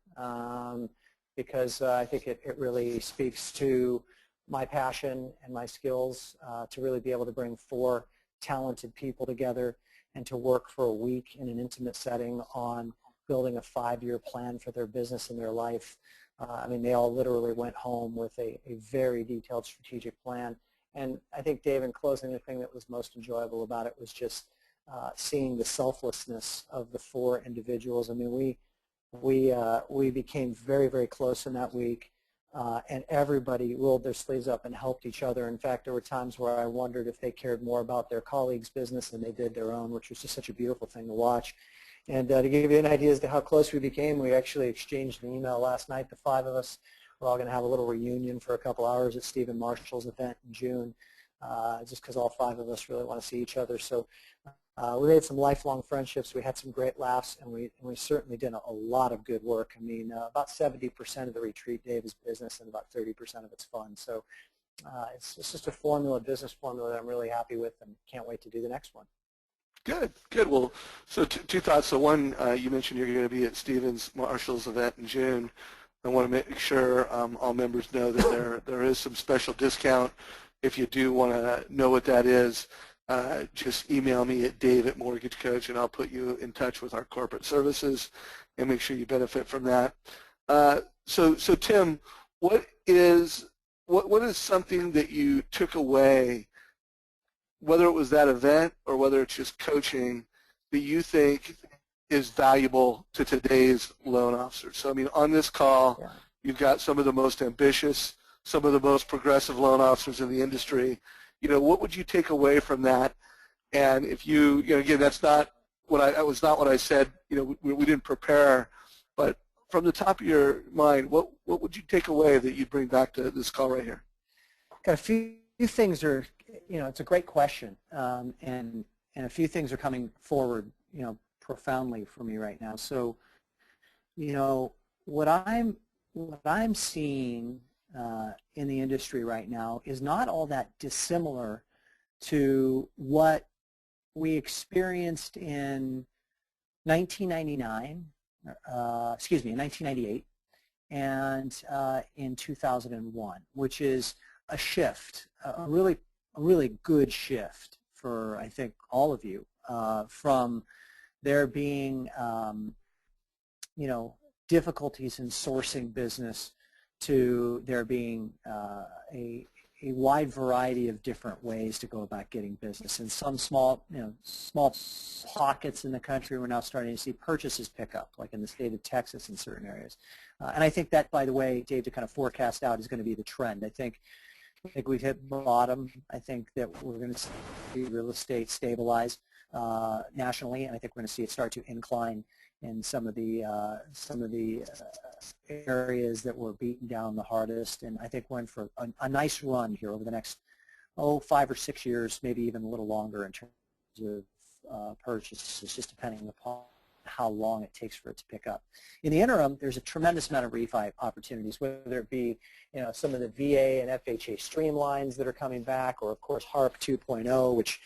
because I think it really speaks to my passion and my skills to really be able to bring 4 talented people together and to work for a week in an intimate setting on building a 5-year plan for their business and their life. I mean, they all literally went home with a very detailed strategic plan. And I think, Dave, in closing, the thing that was most enjoyable about it was just seeing the selflessness of the 4 individuals. I mean, we became very close in that week. And everybody rolled their sleeves up and helped each other. In fact, there were times where I wondered if they cared more about their colleagues' business than they did their own, which was just such a beautiful thing to watch. And to give you an idea as to how close we became, we actually exchanged an email last night. The 5 of us, we're all going to have a little reunion for a couple hours at Stephen Marshall's event in June. just because all 5 of us really want to see each other. So we made some lifelong friendships. We had some great laughs, and we certainly did a lot of good work. I mean, about 70% of the retreat, Dave, is business, and about 30% of it's fun. So it's just a formula, business formula that I'm really happy with, and can't wait to do the next one. Good, good. Well, so two thoughts. So one, you mentioned you're going to be at Stevens Marshall's event in June. I want to make sure all members know that there is some special discount. If you do want to know what that is, just email me at Dave@Mortgage Coach, and I'll put you in touch with our corporate services and make sure you benefit from that. So Tim, what is something that you took away, whether it was that event or whether it's just coaching, that you think is valuable to today's loan officers? So I mean, on this call, Yeah. you've got some of the most ambitious, some of the most progressive loan officers in the industry. You know, what would you take away from that? And if you know, again, that was not what I said. You know, we didn't prepare, but from the top of your mind, what would you take away that you'd bring back to this call right here? Got a few things are, you know, it's a great question, and a few things are coming forward, you know, profoundly for me right now. So, you know, what I'm seeing in the industry right now is not all that dissimilar to what we experienced in 1999, in 1998, and in 2001, which is a shift, a really good shift for, I think, all of you, from there being, you know, difficulties in sourcing business to there being a wide variety of different ways to go about getting business. In some small pockets in the country, we're now starting to see purchases pick up, like in the state of Texas in certain areas. And I think that, by the way, Dave, to kind of forecast out, is going to be the trend. I think we've hit bottom. I think that we're going to see real estate stabilize nationally, and I think we're going to see it start to incline in some of the areas that were beaten down the hardest. And I think we're in for a nice run here over the next 5 or 6 years, maybe even a little longer in terms of purchases, just depending upon how long it takes for it to pick up. In the interim, there's a tremendous amount of refi opportunities, whether it be, you know, some of the VA and FHA streamlines that are coming back, or of course HARP 2.0, which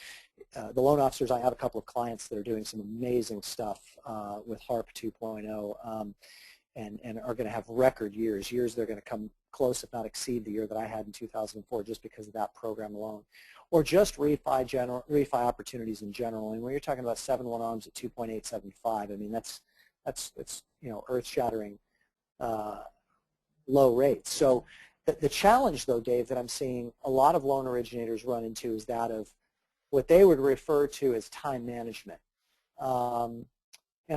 the loan officers, I have a couple of clients that are doing some amazing stuff with HARP 2.0 and are going to have record years they're going to come close, if not exceed, the year that I had in 2004, just because of that program alone. Or just refi opportunities in general. And when you're talking about 7/1 ARMs at 2.875, I mean, that's you know, earth-shattering low rates. So the challenge, though, Dave, that I'm seeing a lot of loan originators run into is that of what they would refer to as time management. And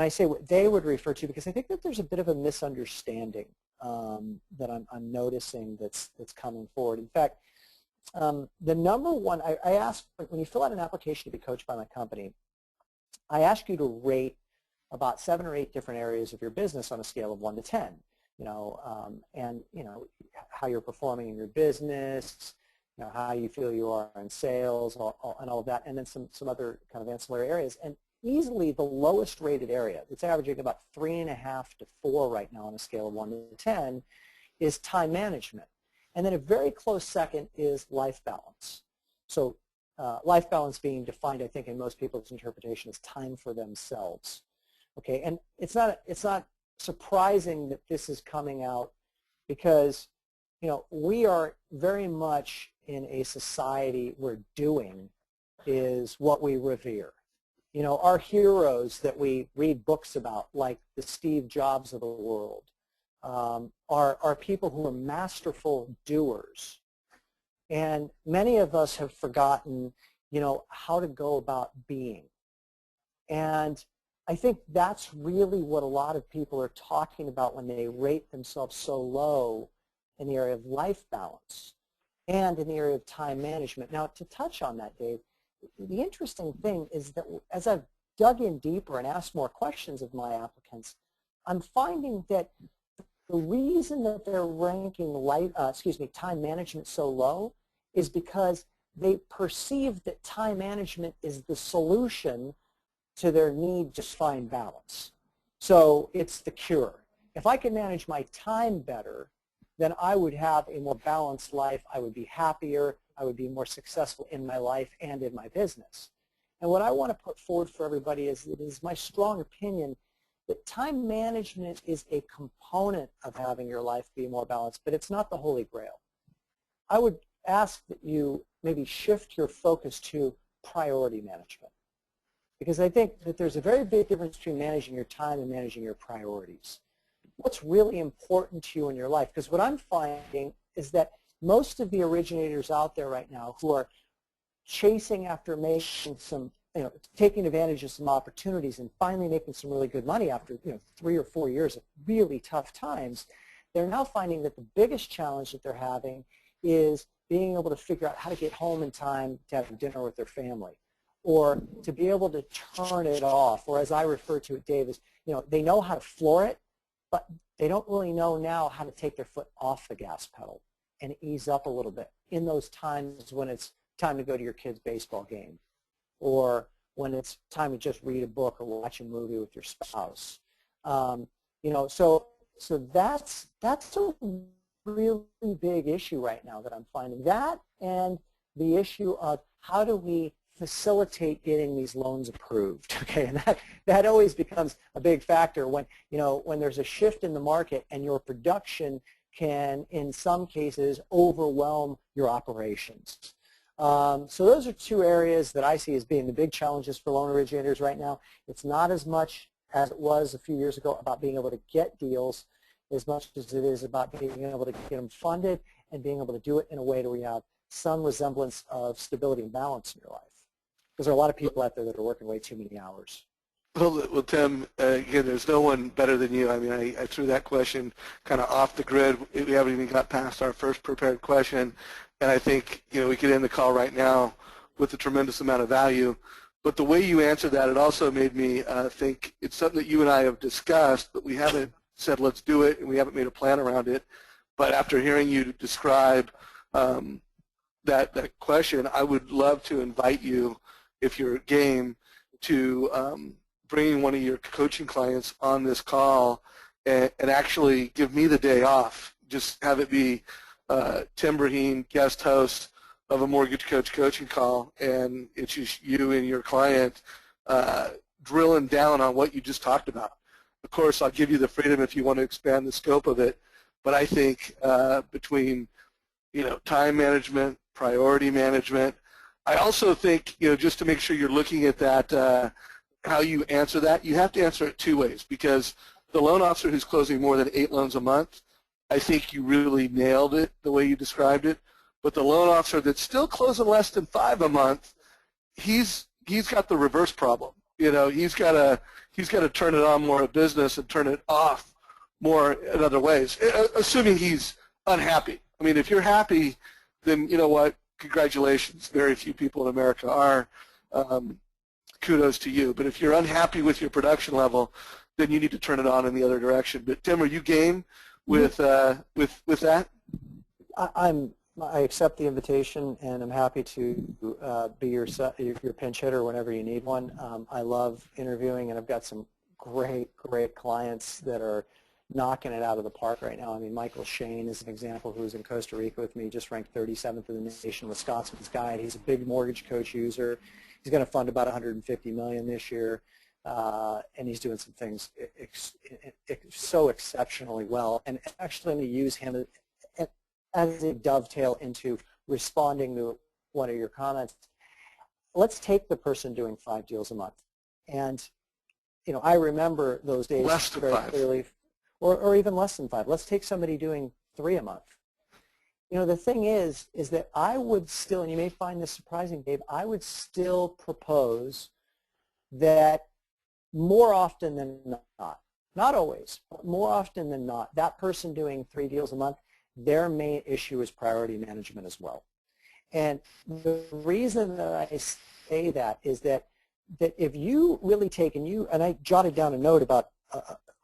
I say what they would refer to because I think that there's a bit of a misunderstanding that I'm noticing that's coming forward. In fact, the number one, I ask, when you fill out an application to be coached by my company, I ask you to rate about 7 or 8 different areas of your business on a scale of 1 to 10. You know, and you know how you're performing in your business, you know, how you feel you are in sales, and all of that, and then some other kind of ancillary areas. And easily the lowest rated area, it's averaging about 3.5 to 4 right now on a scale of 1 to 10, is time management. And then a very close second is life balance. So life balance being defined, I think, in most people's interpretation as time for themselves. Okay, and it's not surprising that this is coming out because, you know, we are very much in a society where doing is what we revere. You know, our heroes that we read books about, like the Steve Jobs of the world, are people who are masterful doers. And many of us have forgotten, you know, how to go about being. And I think that's really what a lot of people are talking about when they rate themselves so low in the area of life balance and in the area of time management. Now, to touch on that, Dave, the interesting thing is that as I've dug in deeper and asked more questions of my applicants, I'm finding that the reason that they're ranking time management so low is because they perceive that time management is the solution to their need to find balance. So it's the cure. If I can manage my time better, then I would have a more balanced life. I would be happier. I would be more successful in my life and in my business. And what I want to put forward for everybody is it is my strong opinion that time management is a component of having your life be more balanced, but it's not the Holy Grail. I would ask that you maybe shift your focus to priority management, because I think that there's a very big difference between managing your time and managing your priorities. What's really important to you in your life? Because what I'm finding is that most of the originators out there right now who are chasing after making some, taking advantage of some opportunities and finally making some really good money after 3 or 4 years of really tough times, they're now finding that the biggest challenge that they're having is being able to figure out how to get home in time to have dinner with their family, or to be able to turn it off, or as I refer to it, Dave, is they know how to floor it, but they don't really know now how to take their foot off the gas pedal and ease up a little bit in those times when it's time to go to your kid's baseball game, or when it's time to just read a book or watch a movie with your spouse. So that's a really big issue right now that I'm finding. That and the issue of how do we facilitate getting these loans approved, okay? And that always becomes a big factor when, when there's a shift in the market and your production can, in some cases, overwhelm your operations. So those are two areas that I see as being the big challenges for loan originators right now. It's not as much as it was a few years ago about being able to get deals as much as it is about being able to get them funded and being able to do it in a way where you have some resemblance of stability and balance in your life. Because there are a lot of people out there that are working way too many hours. Well, Tim, again, there's no one better than you. I mean, I threw that question kind of off the grid. We haven't even got past our first prepared question, and I think we could end the call right now with a tremendous amount of value. But the way you answered that, it also made me think it's something that you and I have discussed, but we haven't said let's do it, and we haven't made a plan around it. But after hearing you describe that question, I would love to invite you, if you're game, to bringing one of your coaching clients on this call and actually give me the day off. Just have it be Tim Braheem, guest host of a Mortgage Coach coaching call, and it's just you and your client drilling down on what you just talked about. Of course, I'll give you the freedom if you want to expand the scope of it, but I think between time management, priority management, I also think just to make sure you're looking at that, how you answer that, you have to answer it two ways, because the loan officer who's closing more than 8 loans a month, I think you really nailed it the way you described it. But the loan officer that's still closing less than 5 a month, he's got the reverse problem. He's got to turn it on more of business and turn it off more in other ways, assuming he's unhappy. I mean, if you're happy, then you know what? Congratulations. Very few people in America are. Kudos to you. But if you're unhappy with your production level, then you need to turn it on in the other direction. But Tim, are you game with that? I accept the invitation, and I'm happy to be your pinch hitter whenever you need one. I love interviewing, and I've got some great clients that are knocking it out of the park right now. I mean, Michael Shane is an example, who's in Costa Rica with me, just ranked 37th in the nation with Scotsman's Guide. He's a big Mortgage Coach user. He's going to fund about $150 million this year, and he's doing some things so exceptionally well. And actually, I'm going to use him as a dovetail into responding to one of your comments. Let's take the person doing 5 deals a month, and I remember those days very clearly. Or even less than 5. Let's take somebody doing 3 a month. The thing is that I would still, and you may find this surprising, Dave, I would still propose that more often than not always, but more often than not, that person doing 3 deals a month, their main issue is priority management as well. And the reason that I say that is that if you really take, and I jotted down a note about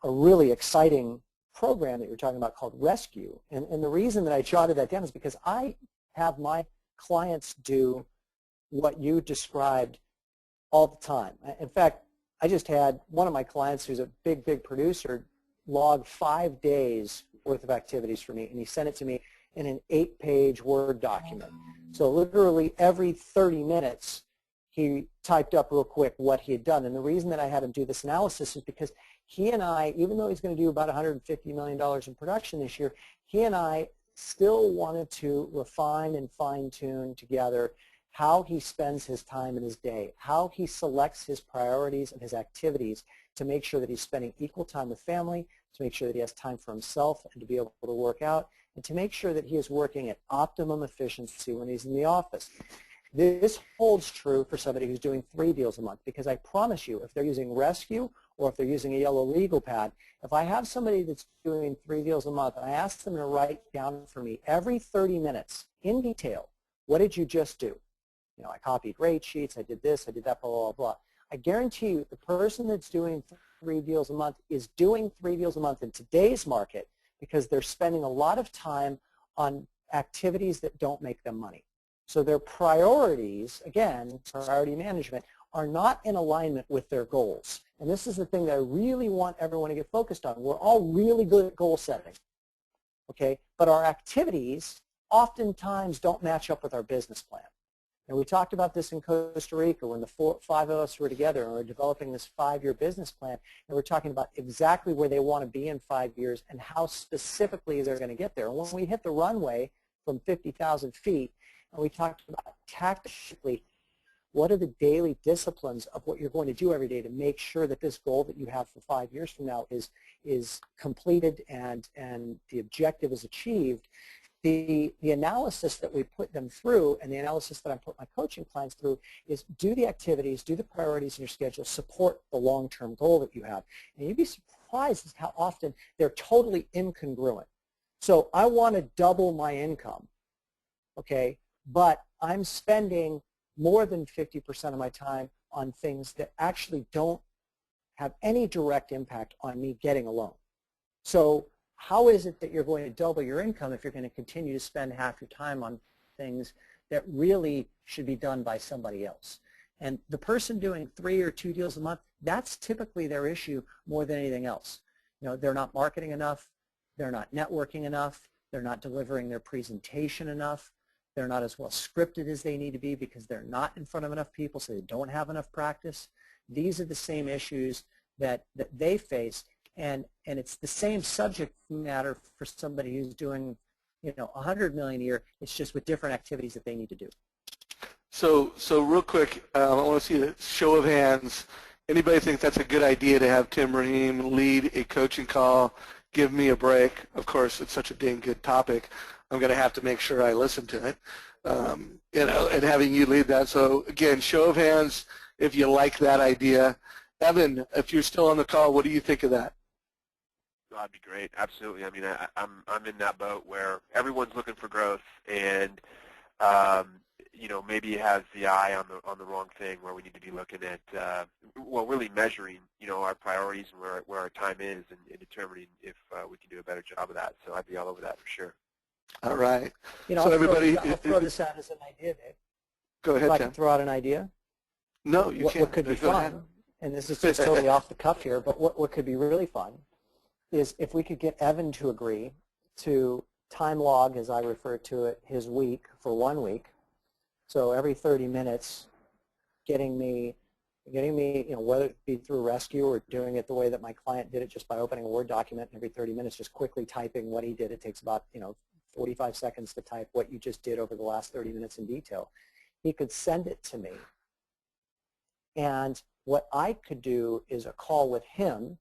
a really exciting program that you're talking about called Rescue. And the reason that I jotted that down is because I have my clients do what you described all the time. In fact, I just had one of my clients who's a big producer log 5 days worth of activities for me, and he sent it to me in an 8-page Word document. So literally every 30 minutes, he typed up real quick what he had done. And the reason that I had him do this analysis is because he and I, even though he's going to do about $150 million in production this year, he and I still wanted to refine and fine-tune together how he spends his time in his day, how he selects his priorities and his activities to make sure that he's spending equal time with family, to make sure that he has time for himself and to be able to work out, and to make sure that he is working at optimum efficiency when he's in the office. This holds true for somebody who's doing 3 deals a month, because I promise you, if they're using Rescue or if they're using a yellow legal pad, if I have somebody that's doing 3 deals a month and I ask them to write down for me every 30 minutes in detail, what did you just do? You know, I copied rate sheets, I did this, I did that, blah, blah, blah. I guarantee you the person that's doing 3 deals a month is doing 3 deals a month in today's market because they're spending a lot of time on activities that don't make them money. So their priorities, again, priority management, are not in alignment with their goals. And this is the thing that I really want everyone to get focused on. We're all really good at goal setting, okay? But our activities oftentimes don't match up with our business plan. And we talked about this in Costa Rica when the 5 of us were together and we were developing this 5-year business plan, and we're talking about exactly where they want to be in 5 years and how specifically they're going to get there. And when we hit the runway from 50,000 feet, and we talked about tactically what are the daily disciplines of what you're going to do every day to make sure that this goal that you have for 5 years from now is completed and the objective is achieved. The analysis that we put them through and the analysis that I put my coaching clients through is do the activities, do the priorities in your schedule, support the long-term goal that you have. And you'd be surprised at how often they're totally incongruent. So I want to double my income, okay, but I'm spending more than 50% of my time on things that actually don't have any direct impact on me getting a loan. So how is it that you're going to double your income if you're going to continue to spend half your time on things that really should be done by somebody else? And the person doing 3 or 2 deals a month, that's typically their issue more than anything else. You know, they're not marketing enough, they're not networking enough, they're not delivering their presentation enough, they're not as well scripted as they need to be because they're not in front of enough people, so they don't have enough practice. These are the same issues that they face. And it's the same subject matter for somebody who's doing, you know, 100 million a year. It's just with different activities that they need to do. So real quick, I want to see a show of hands. Anybody think that's a good idea to have Tim Braheem lead a coaching call? Give me a break. Of course, it's such a dang good topic. I'm going to have to make sure I listen to it, you know, and having you lead that. So again, show of hands if you like that idea. Evan, if you're still on the call, what do you think of that? That'd be great. Absolutely. I mean, I'm in that boat where everyone's looking for growth, and you know, maybe it has the eye on the wrong thing, where we need to be looking at well, really measuring, you know, our priorities and where our time is, and determining if we can do a better job of that. So I'd be all over that for sure. All right. You know, so I'll throw this out as an idea, Dave. Go ahead, if I Tim. can throw out an idea. No, you can't. What could be fun, and this is just totally off the cuff here, but what could be really fun is if we could get Evan to agree to time log, as I refer to it, his week for 1 week. So every 30 minutes, getting me, you know, whether it be through Rescue or doing it the way that my client did it, just by opening a Word document and every 30 minutes, just quickly typing what he did. It takes about, you know, 45 seconds to type what you just did over the last 30 minutes in detail. He could send it to me, and what I could do is a call with him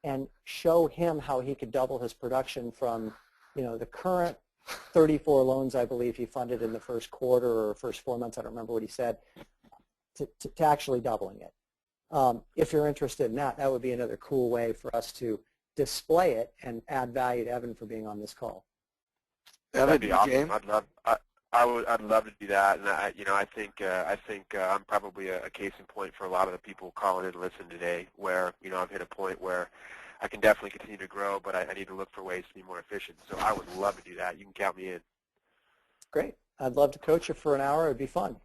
and show him how he could double his production from, you know, the current 34 loans I believe he funded in the first quarter or first 4 months, I don't remember what he said, to actually doubling it. If you're interested in that, that would be another cool way for us to display it and add value to Evan for being on this call. That'd be awesome. I'd love to do that, and I think I'm probably a case in point for a lot of the people calling in and listening today, where, you know, I've hit a point where I can definitely continue to grow, but I need to look for ways to be more efficient. So I would love to do that. You can count me in. Great. I'd love to coach you for an hour. It'd be fun.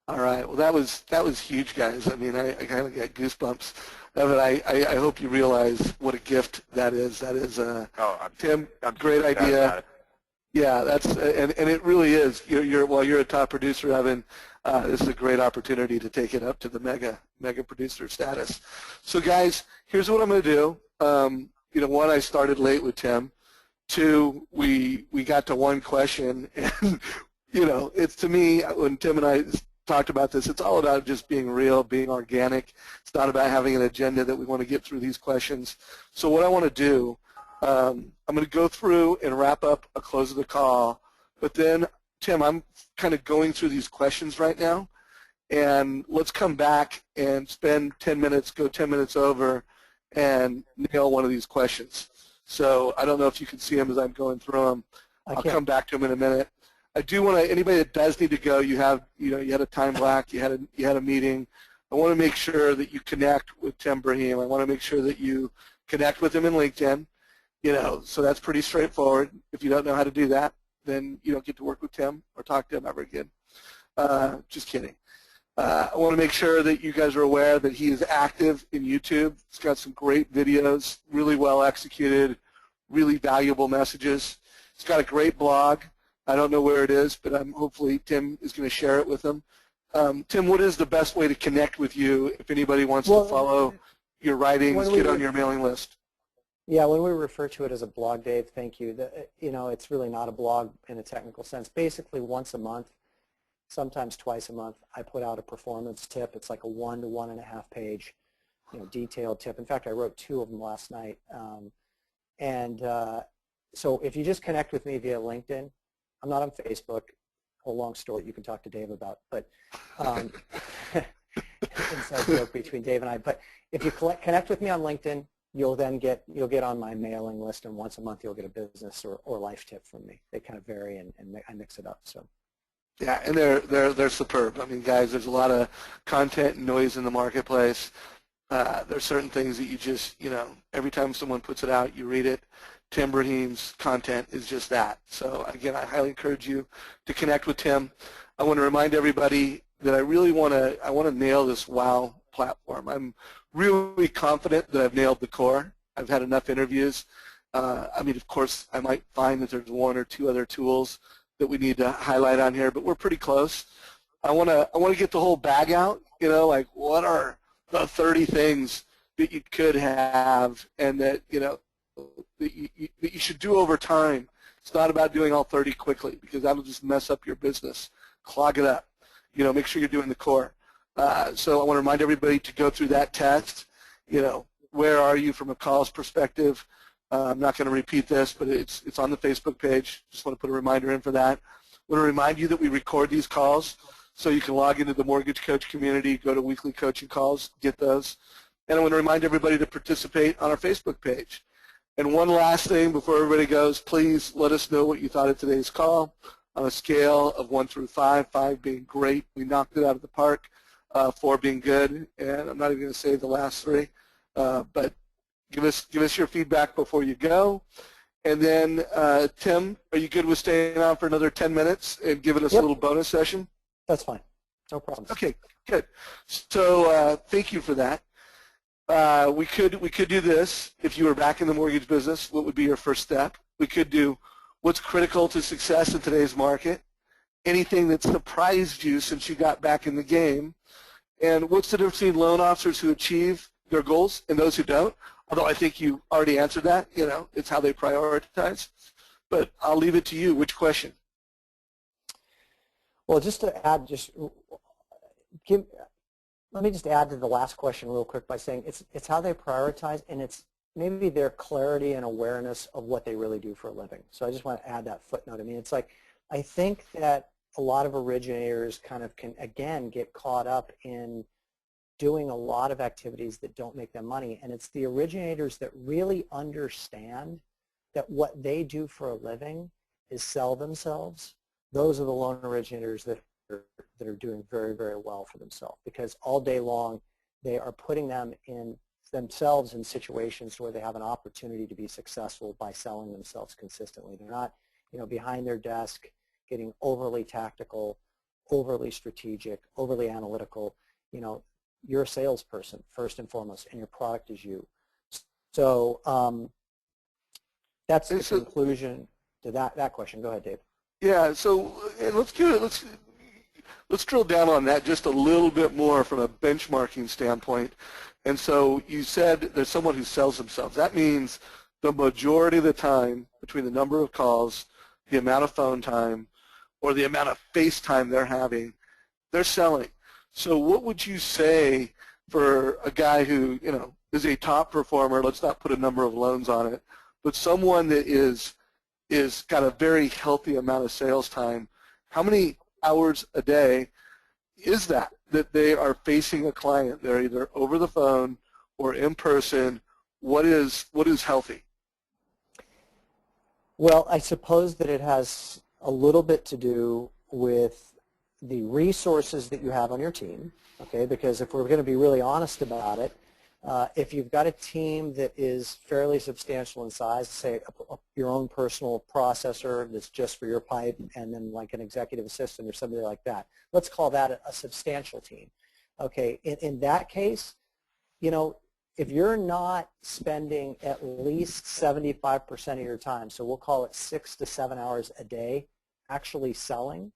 All right. Well, that was huge, guys. I mean, I kind of got goosebumps. Evan, I hope you realize what a gift that is. That is, Tim, I'm great super excited idea. about it. Yeah, that's and it really is. While you're a top producer, Evan, this is a great opportunity to take it up to the mega producer status. So, guys, here's what I'm going to do. One, I started late with Tim. Two, we got to one question, and it's, to me, when Tim and I talked about this, it's all about just being real, being organic. It's not about having an agenda that we want to get through these questions. So what I want to do, I'm going to go through and wrap up a close of the call, but then, Tim, I'm kind of going through these questions right now, and let's come back and spend 10 minutes, go 10 minutes over, and nail one of these questions. So I don't know if you can see them as I'm going through them. I'll come back to them in a minute. I do want to, anybody that does need to go, you had a time block, you had a meeting. I want to make sure that you connect with Tim Braheem. I want to make sure that you connect with him in LinkedIn. So that's pretty straightforward. If you don't know how to do that, then you don't get to work with Tim or talk to him ever again. Just kidding. I want to make sure that you guys are aware that he is active in YouTube. He's got some great videos, really well executed, really valuable messages. He's got a great blog. I don't know where it is, but hopefully Tim is going to share it with them. Tim, what is the best way to connect with you if anybody wants to follow your writings, get on your mailing list? Yeah, when we refer to it as a blog, Dave, thank you. It's really not a blog in a technical sense. Basically, once a month, sometimes twice a month, I put out a performance tip. It's like a 1 to 1.5 page, detailed tip. In fact, I wrote 2 of them last night. So if you just connect with me via LinkedIn, I'm not on Facebook. A long story you can talk to Dave about, but inside joke between Dave and I. But if you connect with me on LinkedIn, you'll get on my mailing list, and once a month you'll get a business or life tip from me. They kind of vary, and I mix it up. So. Yeah, and they're superb. I mean, guys, there's a lot of content and noise in the marketplace. There's certain things that you just, every time someone puts it out, you read it. Tim Braheem's content is just that. So, again, I highly encourage you to connect with Tim. I want to remind everybody that I want to nail this WOW platform. I'm really confident that I've nailed the core. I've had enough interviews. Of course, I might find that there's 1 or 2 other tools that we need to highlight on here, but we're pretty close. I want to get the whole bag out, like what are the 30 things that you could have and that, that you should do over time. It's not about doing all 30 quickly because that'll just mess up your business, clog it up. Make sure you're doing the core. So I want to remind everybody to go through that test. Where are you from a calls perspective? I'm not going to repeat this, but it's on the Facebook page. Just want to put a reminder in for that. I want to remind you that we record these calls so you can log into the Mortgage Coach community, go to weekly coaching calls, get those. And I want to remind everybody to participate on our Facebook page. And one last thing before everybody goes, please let us know what you thought of today's call on a scale of 1 through 5, 5 being great. We knocked it out of the park, 4 being good, and I'm not even going to say the last 3, but give us your feedback before you go. And then, Tim, are you good with staying on for another 10 minutes and giving us a little bonus session? That's fine. No problem. Okay, good. So thank you for that. We could do this. If you were back in the mortgage business, what would be your first step? We could do what's critical to success in today's market, anything that surprised you since you got back in the game, and what's the difference between loan officers who achieve their goals and those who don't? Although I think you already answered that, it's how they prioritize. But I'll leave it to you. Which question? Well, just to add, let me just add to the last question real quick by saying it's how they prioritize, and it's maybe their clarity and awareness of what they really do for a living. So I just want to add that footnote. It's like I think that a lot of originators kind of can, again, get caught up in doing a lot of activities that don't make them money, and it's the originators that really understand that what they do for a living is sell themselves. Those are the loan originators that are doing very, very well for themselves, because all day long they are putting themselves in situations where they have an opportunity to be successful by selling themselves consistently. They're not, behind their desk, getting overly tactical, overly strategic, overly analytical. You know, you're a salesperson first and foremost, and your product is you. So that's the conclusion to that question. Go ahead, Dave. Yeah. So and let's drill down on that just a little bit more from a benchmarking standpoint. And so you said there's someone who sells themselves. That means the majority of the time between the number of calls, the amount of phone time, or the amount of face time they're having, they're selling. So what would you say for a guy who, you know, is a top performer, let's not put a number of loans on it, but someone that is got a very healthy amount of sales time, how many hours a day is that they are facing a client? They're either over the phone or in person. What is healthy? Well, I suppose that it has a little bit to do with the resources that you have on your team, okay, because if we're going to be really honest about it, if you've got a team that is fairly substantial in size, say your own personal processor that's just for your pipe, and then like an executive assistant or somebody like that, let's call that a substantial team. Okay, in that case, you know, if you're not spending at least 75% of your time, so we'll call it 6 to 7 hours a day actually selling,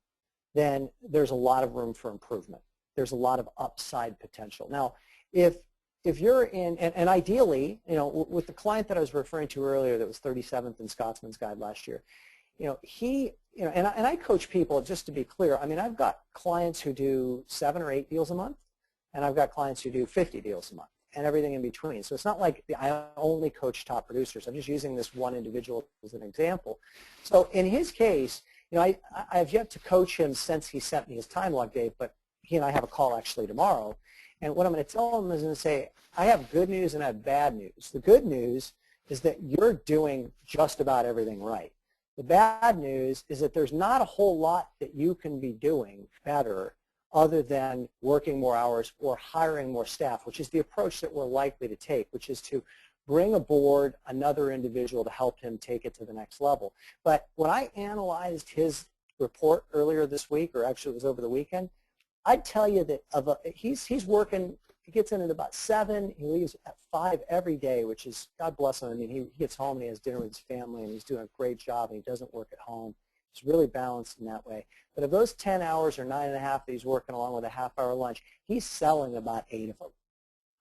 then there's a lot of room for improvement. There's a lot of upside potential. Now, if you're in, and ideally, you know, with the client that I was referring to earlier that was 37th in Scotsman's Guide last year, you know, and I coach people, just to be clear, I mean, I've got clients who do 7 or 8 deals a month, and I've got clients who do 50 deals a month, and everything in between. So it's not like I only coach top producers. I'm just using this one individual as an example. So in his case, you know, I've yet to coach him since he sent me his time log, Dave, but he and I have a call actually tomorrow. And what I'm going to tell him is going to say, I have good news and I have bad news. The good news is that you're doing just about everything right. The bad news is that there's not a whole lot that you can be doing better other than working more hours or hiring more staff, which is the approach that we're likely to take, which is to bring aboard another individual to help him take it to the next level. But when I analyzed his report earlier this week, or actually it was over the weekend, I'd tell you that he's working, he gets in at about 7, he leaves at 5 every day, which is, God bless him, I mean, he gets home and he has dinner with his family and he's doing a great job and he doesn't work at home. He's really balanced in that way. But of those 10 hours or 9.5 that he's working along with a half-hour lunch, he's selling about 8 of them.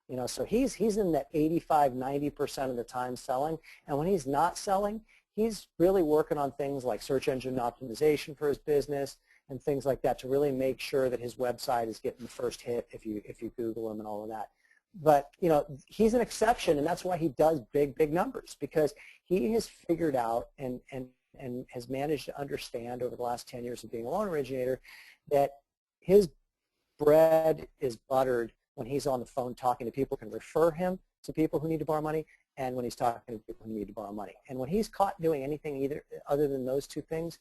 You know, so he's in that 85, 90% of the time selling. And when he's not selling, he's really working on things like search engine optimization for his business and things like that to really make sure that his website is getting the first hit if you Google him and all of that. But, you know, he's an exception, and that's why he does big numbers, because he has figured out and has managed to understand over the last 10 years of being a loan originator that his bread is buttered when he's on the phone talking to people who can refer him to people who need to borrow money, and when he's talking to people who need to borrow money. And when he's caught doing anything other than those two things,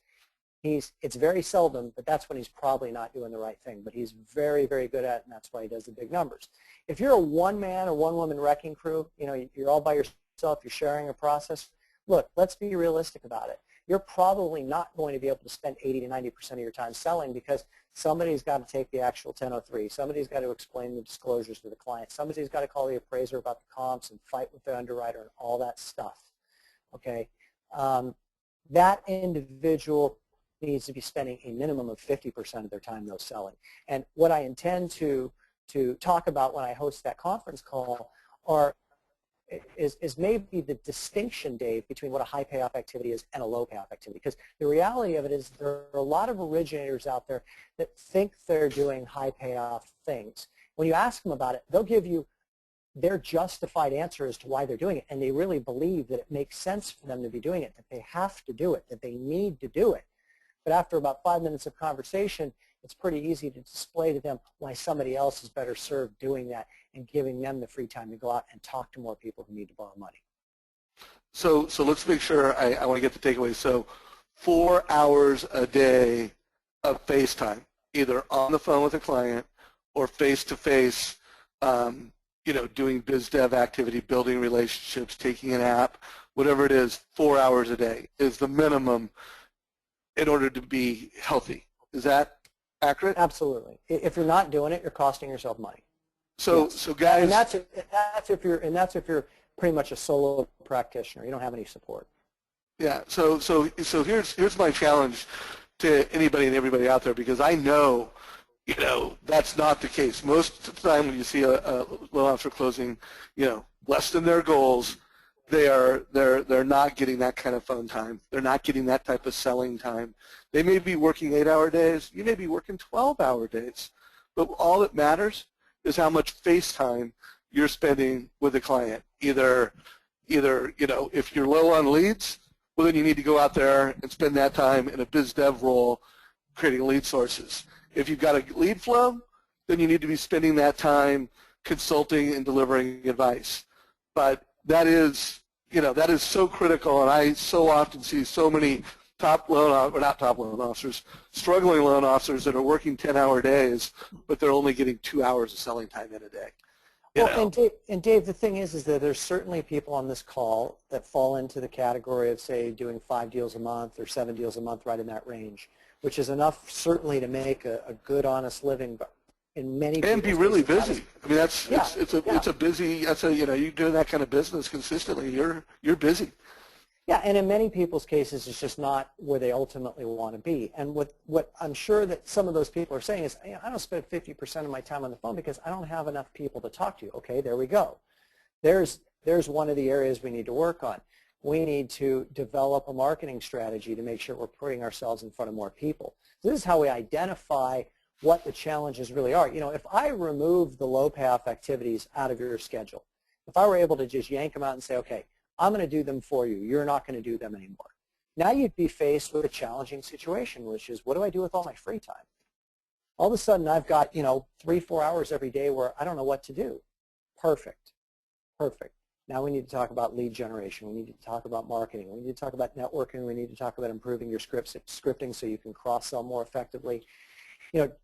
it's very seldom, but that's when he's probably not doing the right thing. But he's very good at it, and that's why he does the big numbers. If you're a one-man or one-woman wrecking crew, you know, you're all by yourself, you're sharing a process, look, let's be realistic about it. You're probably not going to be able to spend 80 to 90% of your time selling, because somebody's got to take the actual 1003. Somebody's got to explain the disclosures to the client. Somebody's got to call the appraiser about the comps and fight with the underwriter and all that stuff. Okay, that individual needs to be spending a minimum of 50% of their time, though, selling. And what I intend to talk about when I host that conference call is maybe the distinction, Dave, between what a high payoff activity is and a low payoff activity. Because the reality of it is there are a lot of originators out there that think they're doing high payoff things. When you ask them about it, they'll give you their justified answer as to why they're doing it, and they really believe that it makes sense for them to be doing it, that they have to do it, that they need to do it. But after about 5 minutes of conversation, it's pretty easy to display to them why somebody else is better served doing that and giving them the free time to go out and talk to more people who need to borrow money. So let's make sure I want to get the takeaway. So 4 hours a day of FaceTime, either on the phone with a client or face-to-face, you know, doing biz dev activity, building relationships, taking an app, whatever it is, 4 hours a day is the minimum. in order to be healthy. Is that accurate? Absolutely. If you're not doing it, you're costing yourself money. So, Yes. so guys, and that's if you're pretty much a solo practitioner. You don't have any support. yeah. So here's my challenge to anybody and everybody out there, because I know, that's not the case. Most of the time when you see a loan officer closing, less than their goals, they're not getting that kind of phone time. They're not getting that type of selling time. They may be working 8-hour days. You may be working 12-hour days. But all that matters is how much face time you're spending with the client. Either if you're low on leads, well, then you need to go out there and spend that time in a biz dev role creating lead sources. If you've got a lead flow, then you need to be spending that time consulting and delivering advice. But that is so critical, and I so often see so many struggling loan officers that are working 10-hour days, but they're only getting 2 hours of selling time in a day. Well, and Dave, the thing is that there's certainly people on this call that fall into the category of, say, doing 5 deals a month or 7 deals a month, right in that range, which is enough certainly to make a good, honest living. But in many and be really busy. I mean, it's a busy. You're doing that kind of business consistently. You're busy. Yeah, and in many people's cases, it's just not where they ultimately want to be. And what I'm sure that some of those people are saying is, I don't spend 50% of my time on the phone because I don't have enough people to talk to. Okay, there we go. There's one of the areas we need to work on. We need to develop a marketing strategy to make sure we're putting ourselves in front of more people. This is how we identify what the challenges really are. If I remove the low payoff activities out of your schedule, if I were able to just yank them out and say, okay, I'm going to do them for you. You're not going to do them anymore. Now you'd be faced with a challenging situation, which is, what do I do with all my free time? All of a sudden, I've got 3-4 hours every day where I don't know what to do. Perfect. Now we need to talk about lead generation. We need to talk about marketing. We need to talk about networking. We need to talk about improving your scripting so you can cross-sell more effectively.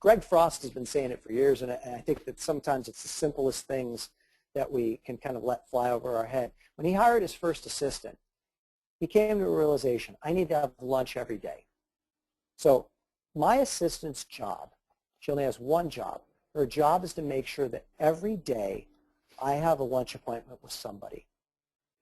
Greg Frost has been saying it for years, and I think that sometimes it's the simplest things that we can kind of let fly over our head. When he hired his first assistant, he came to a realization, I need to have lunch every day. So my assistant's job, she only has one job. Her job is to make sure that every day I have a lunch appointment with somebody.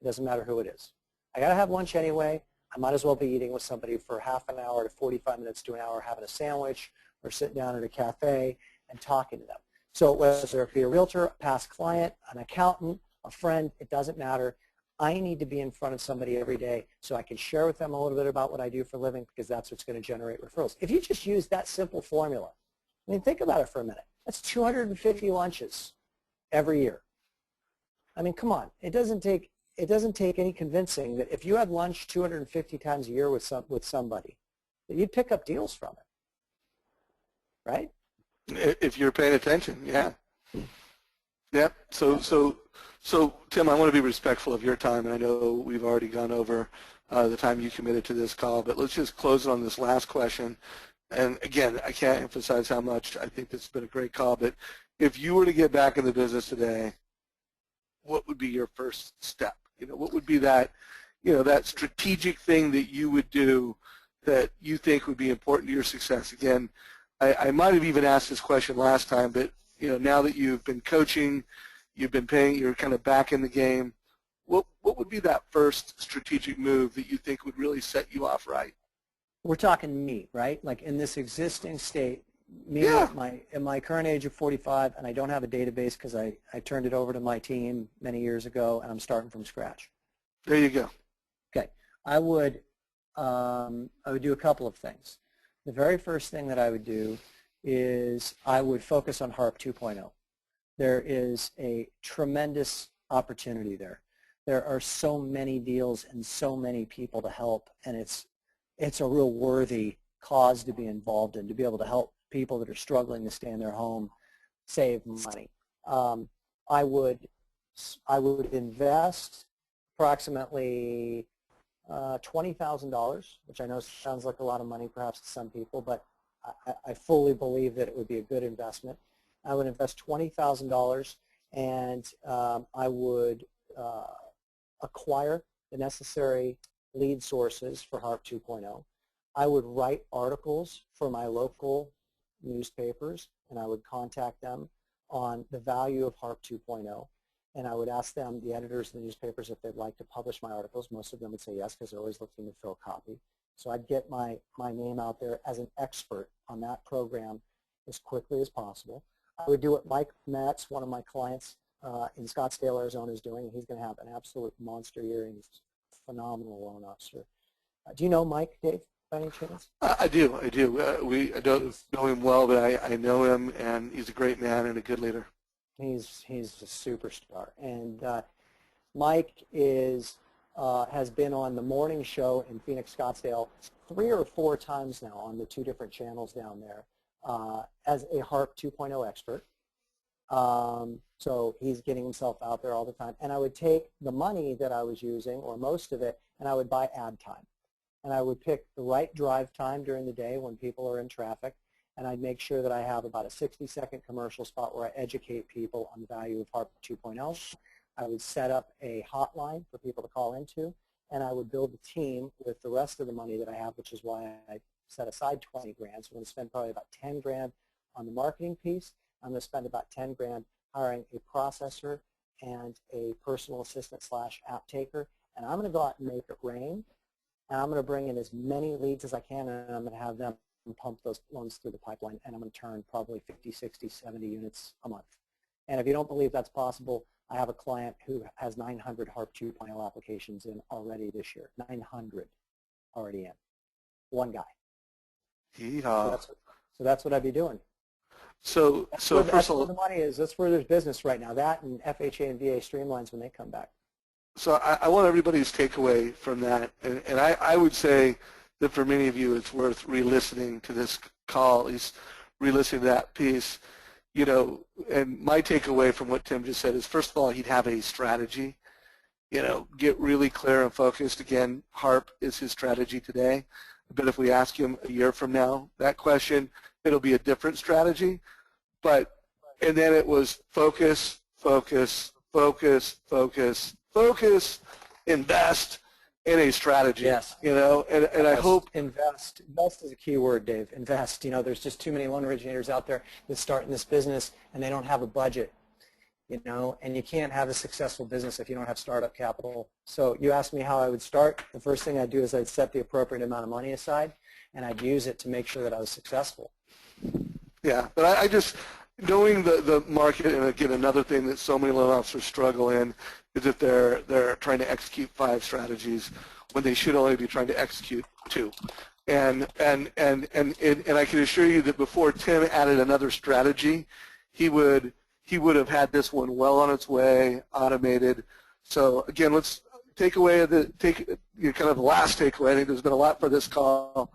It doesn't matter who it is. I got to have lunch anyway. I might as well be eating with somebody for half an hour to 45 minutes to an hour, having a sandwich or sitting down at a cafe and talking to them. So whether it be a realtor, a past client, an accountant, a friend, it doesn't matter. I need to be in front of somebody every day so I can share with them a little bit about what I do for a living, because that's what's going to generate referrals. If you just use that simple formula, think about it for a minute. That's 250 lunches every year. Come on. It doesn't take any convincing that if you had lunch 250 times a year with somebody, that you'd pick up deals from it, right? If you're paying attention, yeah. Yep. So Tim, I want to be respectful of your time, and I know we've already gone over the time you committed to this call, but let's just close on this last question. And again, I can't emphasize how much I think this has been a great call, but if you were to get back in the business today, what would be your first step? What would be that, that strategic thing that you would do that you think would be important to your success? Again, I might have even asked this question last time, but now that you've been coaching, you've been paying, you're kind of back in the game, what would be that first strategic move that you think would really set you off right? We're talking me, right? Like in this existing state, me at my current age of 45, and I don't have a database because I turned it over to my team many years ago, and I'm starting from scratch. There you go. Okay. I would do a couple of things. The very first thing that I would do is I would focus on HARP 2.0. There is a tremendous opportunity there. There are so many deals and so many people to help, and it's a real worthy cause to be involved in, to be able to help people that are struggling to stay in their home save money. I would invest approximately $20,000, which I know sounds like a lot of money perhaps to some people, but I fully believe that it would be a good investment. I would invest $20,000, and I would acquire the necessary lead sources for HARP 2.0. I would write articles for my local newspapers, and I would contact them on the value of HARP 2.0. And I would ask them, the editors of the newspapers, if they'd like to publish my articles. Most of them would say yes, because they're always looking to fill copy. So I'd get my name out there as an expert on that program as quickly as possible. I would do what Mike Metz, one of my clients in Scottsdale, Arizona, is doing. He's going to have an absolute monster year, and he's a phenomenal loan officer. Do you know Mike, Dave, by any chance? I do. I don't know him well, but I know him, and he's a great man and a good leader. He's a superstar. And Mike has been on the morning show in Phoenix, Scottsdale 3 or 4 times now on the 2 different channels down there as a HARP 2.0 expert. So he's getting himself out there all the time. And I would take the money that I was using, or most of it, and I would buy ad time. And I would pick the right drive time during the day when people are in traffic, and I'd make sure that I have about a 60-second commercial spot where I educate people on the value of HARP 2.0. I would set up a hotline for people to call into, and I would build a team with the rest of the money that I have, which is why I set aside 20 grand. So I'm going to spend probably about 10 grand on the marketing piece. I'm going to spend about 10 grand hiring a processor and a personal assistant / app taker, and I'm going to go out and make it rain. And I'm going to bring in as many leads as I can, and I'm going to have them pump those loans through the pipeline, and I'm going to turn probably 50, 60, 70 units a month. And if you don't believe that's possible, I have a client who has 900 HARP 2.0 applications in already this year. 900 already in. One guy. Yeehaw. So that's what I'd be doing. So That's first of where all, the money is. That's where there's business right now. That and FHA and VA streamlines when they come back. so I want everybody's takeaway from that, and I would say that for many of you it's worth re-listening to this call, at least re-listening to that piece. You know, and my takeaway from what Tim just said is, first of all, he'd have a strategy. You know, get really clear and focused. Again, HARP is his strategy today. But if we ask him a year from now that question, it'll be a different strategy. And then it was focus, focus, focus, focus, focus, invest in a strategy. Yes. You know, and I hope Invest. Invest is a key word, Dave. Invest. You know, there's just too many loan originators out there that start in this business and they don't have a budget. You know, and you can't have a successful business if you don't have startup capital. So you asked me how I would start. The first thing I'd do is I'd set the appropriate amount of money aside, and I'd use it to make sure that I was successful. Yeah, but I just, knowing the market, and again, another thing that so many loan officers struggle in is that they're trying to execute 5 strategies when they should only be trying to execute 2. And I can assure you that before Tim added another strategy, he would have had this one well on its way, automated. So again, let's take away kind of the last takeaway. I think there's been a lot for this call,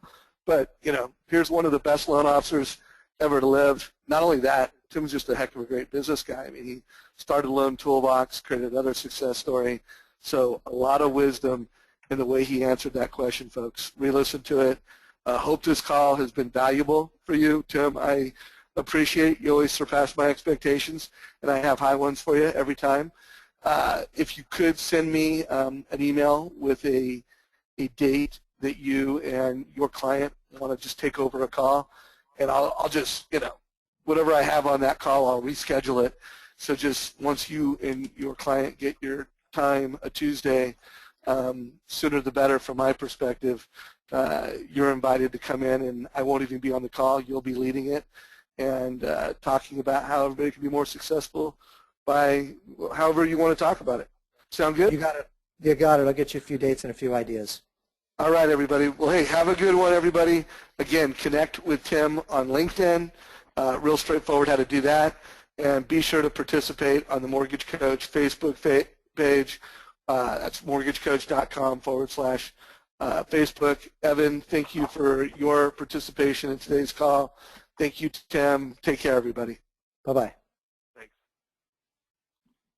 but you know, here's one of the best loan officers ever to live. Not only that, Tim's just a heck of a great business guy. I mean, he started Loan Toolbox, created another success story. So a lot of wisdom in the way he answered that question, folks. Re-listen to it. Hope this call has been valuable for you, Tim. I appreciate you always surpass my expectations, and I have high ones for you every time. If you could send me an email with a date that you and your client want to just take over a call, and I'll just, you know, whatever I have on that call, I'll reschedule it. So just once you and your client get your time, a Tuesday, sooner the better from my perspective, you're invited to come in, and I won't even be on the call. You'll be leading it and talking about how everybody can be more successful by however you want to talk about it. Sound good? You got it. You got it. I'll get you a few dates and a few ideas. All right, everybody. Well, hey, have a good one, everybody. Again, connect with Tim on LinkedIn. Real straightforward how to do that. And be sure to participate on the Mortgage Coach Facebook page. That's mortgagecoach.com/Facebook. Evan, thank you for your participation in today's call. Thank you, Tim. Take care, everybody. Bye-bye.